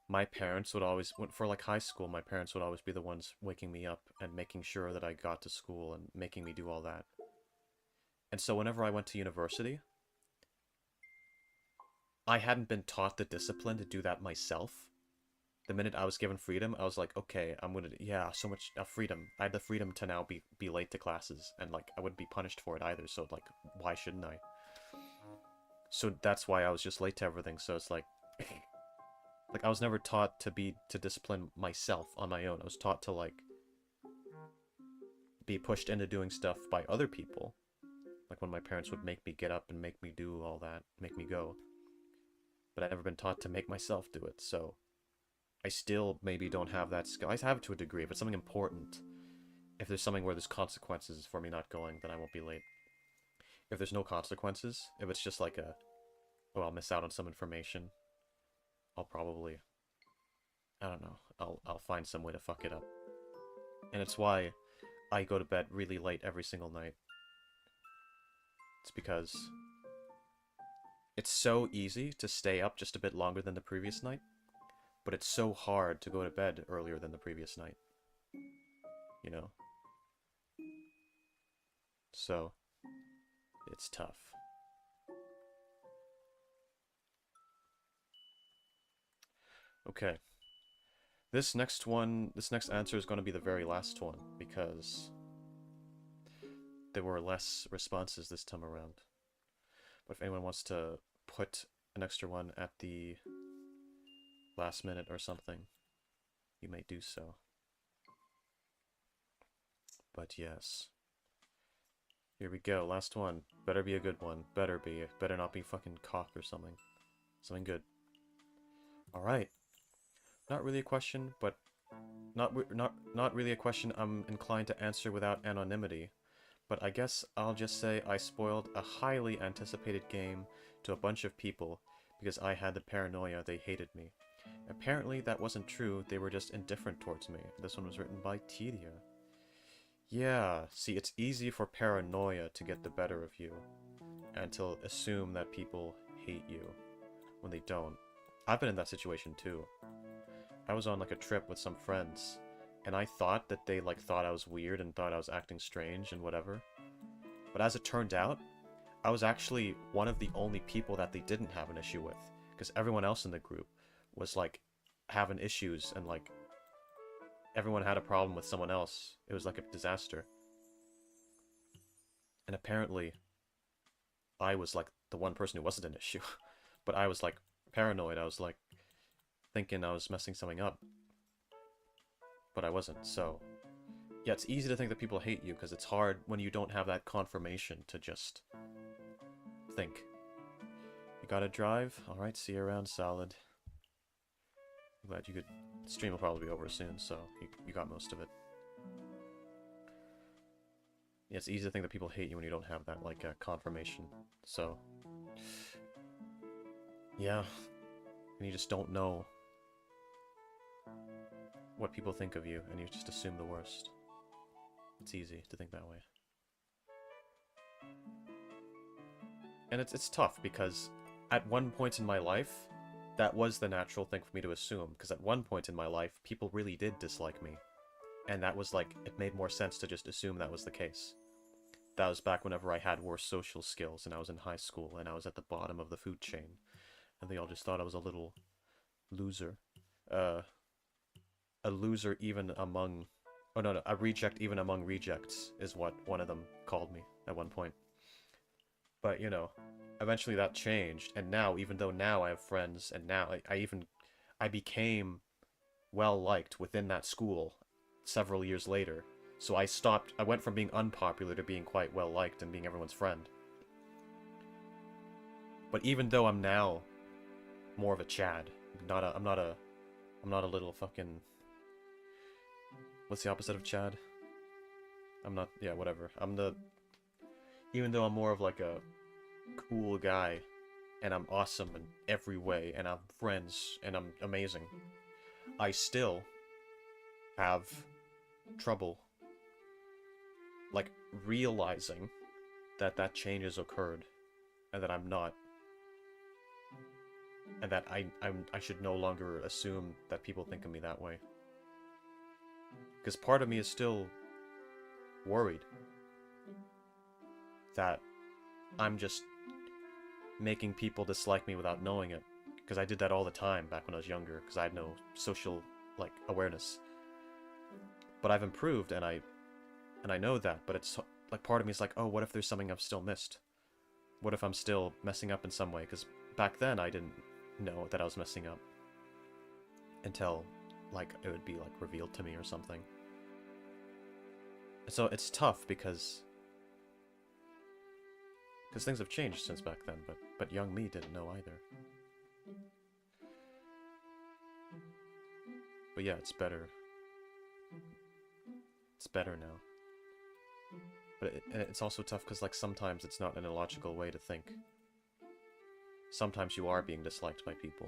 my parents would always, for like high school, my parents would always be the ones waking me up and making sure that I got to school and making me do all that. And so whenever I went to university, I hadn't been taught the discipline to do that myself. The minute I was given freedom, I was like, okay, I'm gonna, yeah, so much freedom. I had the freedom to now be late to classes, and, like, I wouldn't be punished for it either, so, like, why shouldn't I? So that's why I was just late to everything, so it's like... like, I was never taught to discipline myself on my own. I was taught to, like, be pushed into doing stuff by other people. Like, when my parents would make me get up and make me do all that, make me go. But I've never been taught to make myself do it, so... I still maybe don't have that skill. I have it to a degree. If it's something important, if there's something where there's consequences for me not going, then I won't be late. If there's no consequences, if it's just like a, oh, I'll miss out on some information, I'll probably, I don't know, I'll find some way to fuck it up. And it's why I go to bed really late every single night. It's because it's so easy to stay up just a bit longer than the previous night, but it's so hard to go to bed earlier than the previous night. You know? So, it's tough. Okay. This next answer is going to be the very last one, because there were less responses this time around. But if anyone wants to put an extra one at the last minute or something, you may do so. But yes. Here we go, last one. Better be a good one. Better be. Better not be fucking cock or something. Something good. Alright. Not really a question, but not really a question I'm inclined to answer without anonymity. But I guess I'll just say I spoiled a highly anticipated game to a bunch of people because I had the paranoia they hated me. Apparently that wasn't true, they were just indifferent towards me. This one was written by Tedia. Yeah, see, it's easy for paranoia to get the better of you, and to assume that people hate you when they don't. I've been in that situation too. I was on like a trip with some friends, and I thought that they like thought I was weird and thought I was acting strange and whatever. But as it turned out, I was actually one of the only people that they didn't have an issue with, because everyone else in the group was like having issues and like everyone had a problem with someone else. It was like a disaster. And apparently, I was like the one person who wasn't an issue. But I was like paranoid. I was like thinking I was messing something up. But I wasn't, so... Yeah, it's easy to think that people hate you, because it's hard when you don't have that confirmation to just think. You gotta drive? Alright, see you around, solid. I'm glad you could... The stream will probably be over soon, so you got most of it. Yeah, it's easy to think that people hate you when you don't have that, like, confirmation. So... Yeah. And you just don't know what people think of you, and you just assume the worst. It's easy to think that way. And it's tough, because at one point in my life, that was the natural thing for me to assume, because at one point in my life, people really did dislike me. And that was like, it made more sense to just assume that was the case. That was back whenever I had worse social skills, and I was in high school, and I was at the bottom of the food chain. And they all just thought I was a little loser. A loser even among... Oh no, a reject even among rejects is what one of them called me at one point. But, you know, eventually that changed, and now, even though now I have friends, and now I became well-liked within that school several years later. So I went from being unpopular to being quite well-liked and being everyone's friend. But even though I'm now more of a Chad, I'm not a little fucking... What's the opposite of Chad? Yeah, whatever. Even though I'm more of like a cool guy, and I'm awesome in every way, and I'm friends, and I'm amazing, I still have trouble, like, realizing that that change has occurred, and that I'm not, and that I should no longer assume that people think of me that way. Because part of me is still worried that I'm just making people dislike me without knowing it. Because I did that all the time back when I was younger, because I had no social, like, awareness. But I've improved, and I know that, but it's, like, part of me is like, oh, what if there's something I've still missed? What if I'm still messing up in some way? Because back then, I didn't know that I was messing up. Until, like, it would be, like, revealed to me or something. So it's tough, because things have changed since back then, but young me didn't know either. But yeah, it's better. It's better now. But it's also tough because, like, sometimes it's not an illogical way to think. Sometimes you are being disliked by people.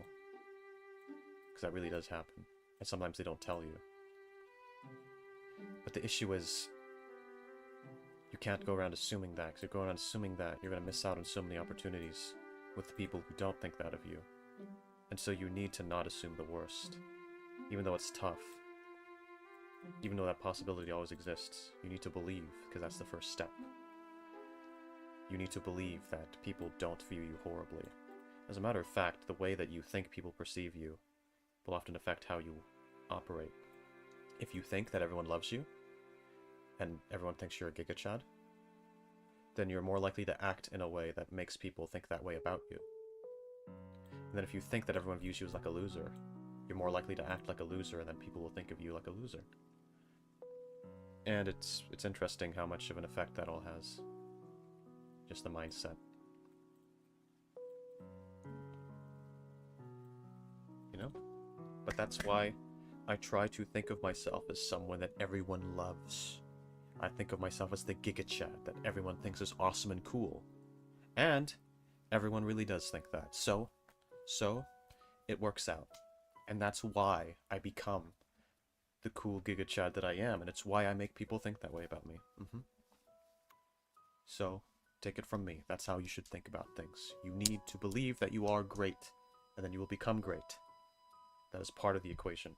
Because that really does happen. And sometimes they don't tell you. But the issue is, You can't go around assuming that, because if you go around assuming that, you're going to miss out on so many opportunities with the people who don't think that of you. And so you need to not assume the worst. Even though it's tough. Even though that possibility always exists. You need to believe, because that's the first step. You need to believe that people don't view you horribly. As a matter of fact, the way that you think people perceive you will often affect how you operate. If you think that everyone loves you, and everyone thinks you're a Giga Chad, then you're more likely to act in a way that makes people think that way about you. And then if you think that everyone views you as like a loser, you're more likely to act like a loser, and then people will think of you like a loser. And it's interesting how much of an effect that all has. Just the mindset. You know? But that's why I try to think of myself as someone that everyone loves. I think of myself as the Giga Chad that everyone thinks is awesome and cool. And everyone really does think that. So it works out. And that's why I become the cool Giga Chad that I am, and it's why I make people think that way about me. So, take it from me. That's how you should think about things. You need to believe that you are great, and then you will become great. That is part of the equation.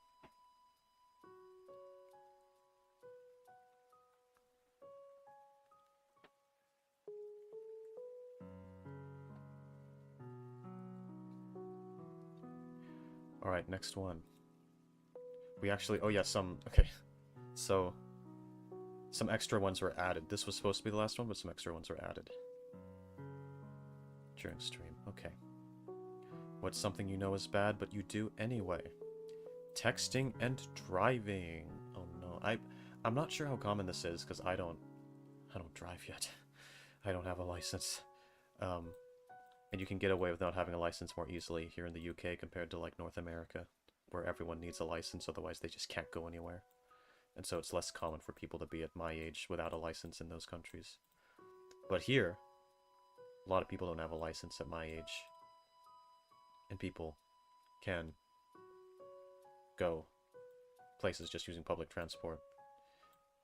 Alright, next one. We actually... Oh yeah, okay. So, some extra ones were added. This was supposed to be the last one, but some extra ones were added. During stream. Okay. What's something you know is bad, but you do anyway? Texting and driving. Oh no. I'm not sure how common this is, because I don't drive yet. I don't have a license. And you can get away with not having a license more easily here in the UK compared to, like, North America, where everyone needs a license, otherwise they just can't go anywhere. And so it's less common for people to be at my age without a license in those countries. But here, a lot of people don't have a license at my age. And people can go places just using public transport.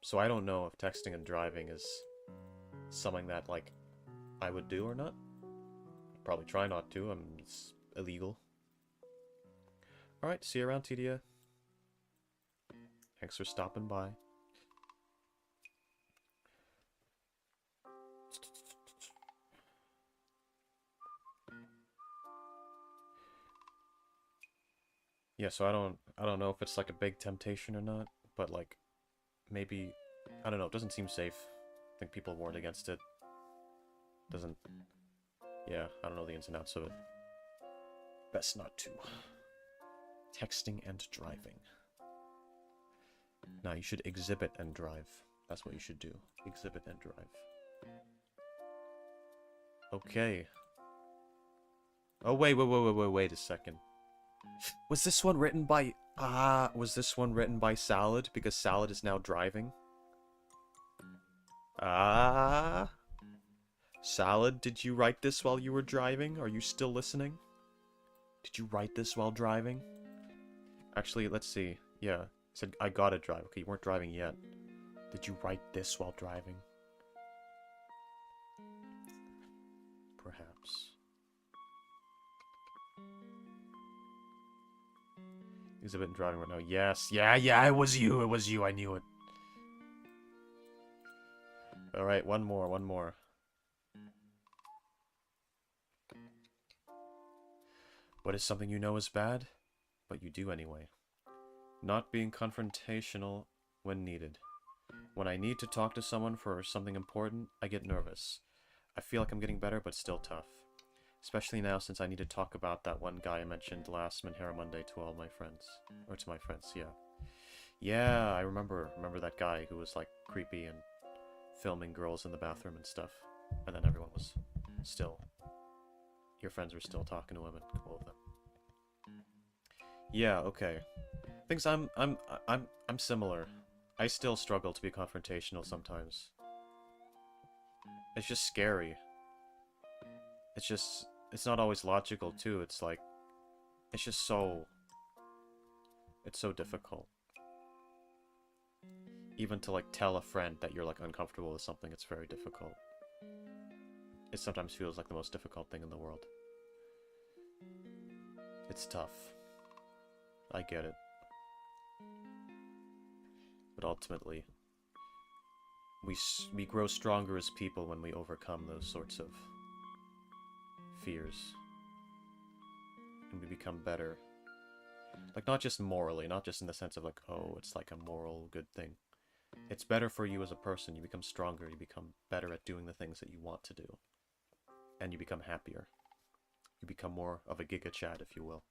So I don't know if texting and driving is something that, like, I would do or not. Probably try not to. It's illegal. Alright, see you around, TDA. Thanks for stopping by. Yeah, so I don't know if it's like a big temptation or not, but like maybe I don't know, it doesn't seem safe. I think people warned against it. Doesn't Yeah, I don't know the ins and outs of it. Best not to. Texting and driving. Now you should exhibit and drive. That's what you should do. Exhibit and drive. Okay. Oh wait a second. Was this one written by was this one written by Salad because Salad is now driving? Salad, did you write this while you were driving? Are you still listening? Did you write this while driving? Actually, let's see. Yeah, it said I gotta drive. Okay, you weren't driving yet. Did you write this while driving? Perhaps. Exhibit and driving right now. Yes. Yeah, it was you. It was you. I knew it. Alright, one more. What is something you know is bad, but you do anyway? Not being confrontational when needed. When I need to talk to someone for something important, I get nervous. I feel like I'm getting better, but still tough. Especially now since I need to talk about that one guy I mentioned last Menhera Monday to all my friends. Or to my friends, yeah. Yeah, I remember that guy who was like creepy and filming girls in the bathroom and stuff. And then everyone was still... Your friends were still talking to him and cool with them. Yeah, okay. Things I'm similar. I still struggle to be confrontational sometimes. It's just scary. It's not always logical too. It's like, it's just so, it's so difficult. even to like tell a friend that you're like uncomfortable with something, it's very difficult. It sometimes feels like the most difficult thing in the world. It's tough. I get it. But ultimately, we grow stronger as people when we overcome those sorts of fears. And we become better. Like, not just morally, not just in the sense of like, oh, it's like a moral good thing. It's better for you as a person. You become stronger, you become better at doing the things that you want to do. And you become happier. You become more of a Giga Chad, if you will.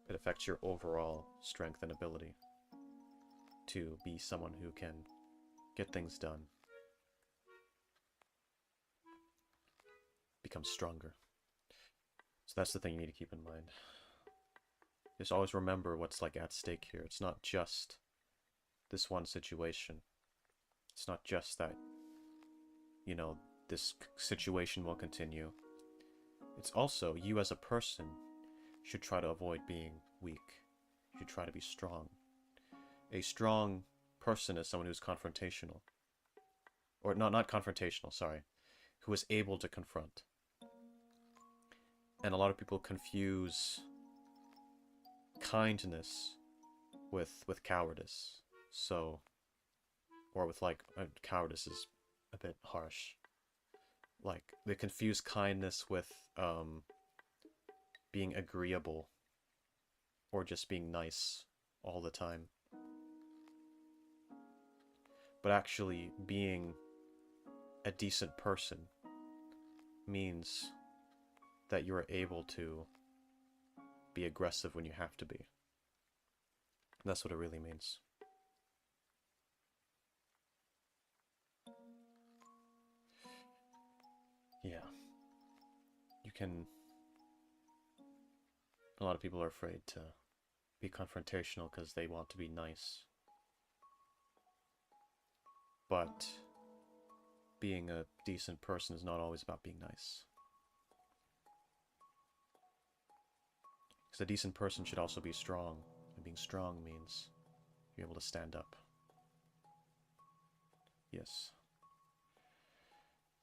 It affects your overall strength and ability to be someone who can get things done. Become stronger. So that's the thing you need to keep in mind. Just always remember what's like at stake here. It's not just this one situation. It's not just that, you know, this situation will continue. It's also, you as a person should try to avoid being weak. You should try to be strong. A strong person is someone who's confrontational. Or not confrontational, sorry. Who is able to confront. And a lot of people confuse kindness with cowardice. So, or with like, cowardice is a bit harsh. Like, they confuse kindness with being agreeable or just being nice all the time. But actually, being a decent person means that you are able to be aggressive when you have to be. That's what it really means. Yeah. You can... A lot of people are afraid to be confrontational because they want to be nice. But being a decent person is not always about being nice. Because a decent person should also be strong. And being strong means you're able to stand up. Yes.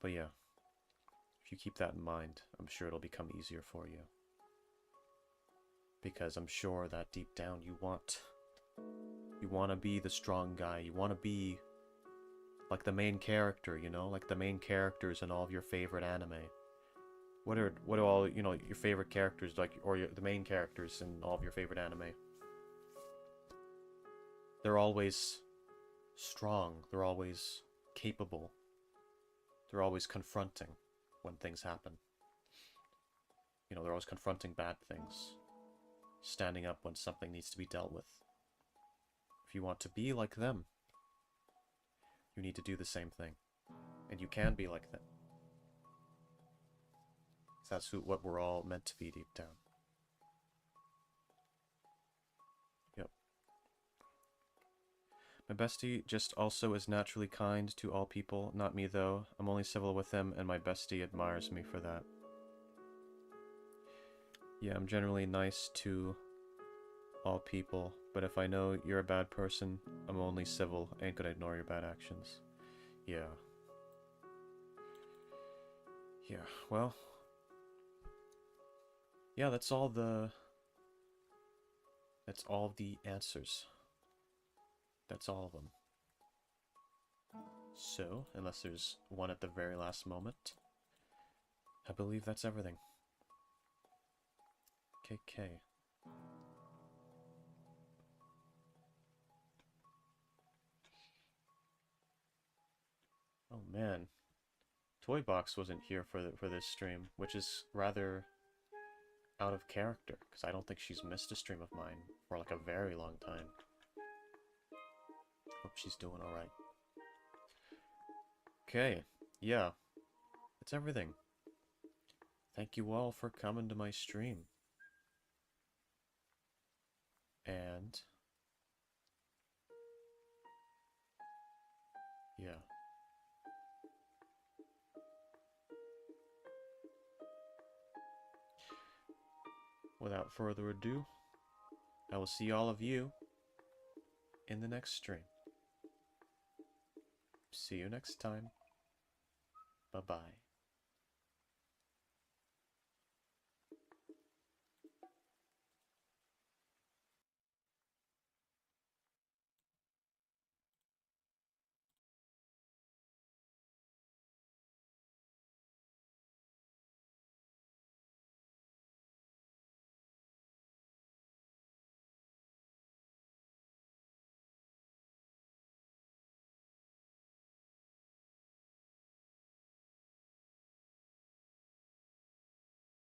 But yeah, if you keep that in mind, I'm sure it'll become easier for you. Because I'm sure that deep down you want to be the strong guy. You want to be like the main character, you know? Like the main characters in all of your favorite anime. What are all, you know, your favorite characters, like, or the main characters in all of your favorite anime? They're always strong. They're always capable. They're always confronting when things happen. You know, they're always confronting bad things. Standing up when something needs to be dealt with. If you want to be like them, you need to do the same thing. And you can be like them. That's what we're all meant to be deep down. Yep. My bestie just also is naturally kind to all people. Not me, though. I'm only civil with him, and my bestie admires me for that. Yeah, I'm generally nice to all people, but if I know you're a bad person, I'm only civil. I ain't gonna ignore your bad actions. Yeah. Yeah, well... Yeah, that's all the answers. That's all of them. So, unless there's one at the very last moment, I believe that's everything. KK. Oh man. Toybox wasn't here for this stream, which is rather out of character, because I don't think she's missed a stream of mine for like a very long time. Hope she's doing alright. Okay, yeah. That's everything. Thank you all for coming to my stream. And... yeah. Without further ado, I will see all of you in the next stream. See you next time. Bye-bye.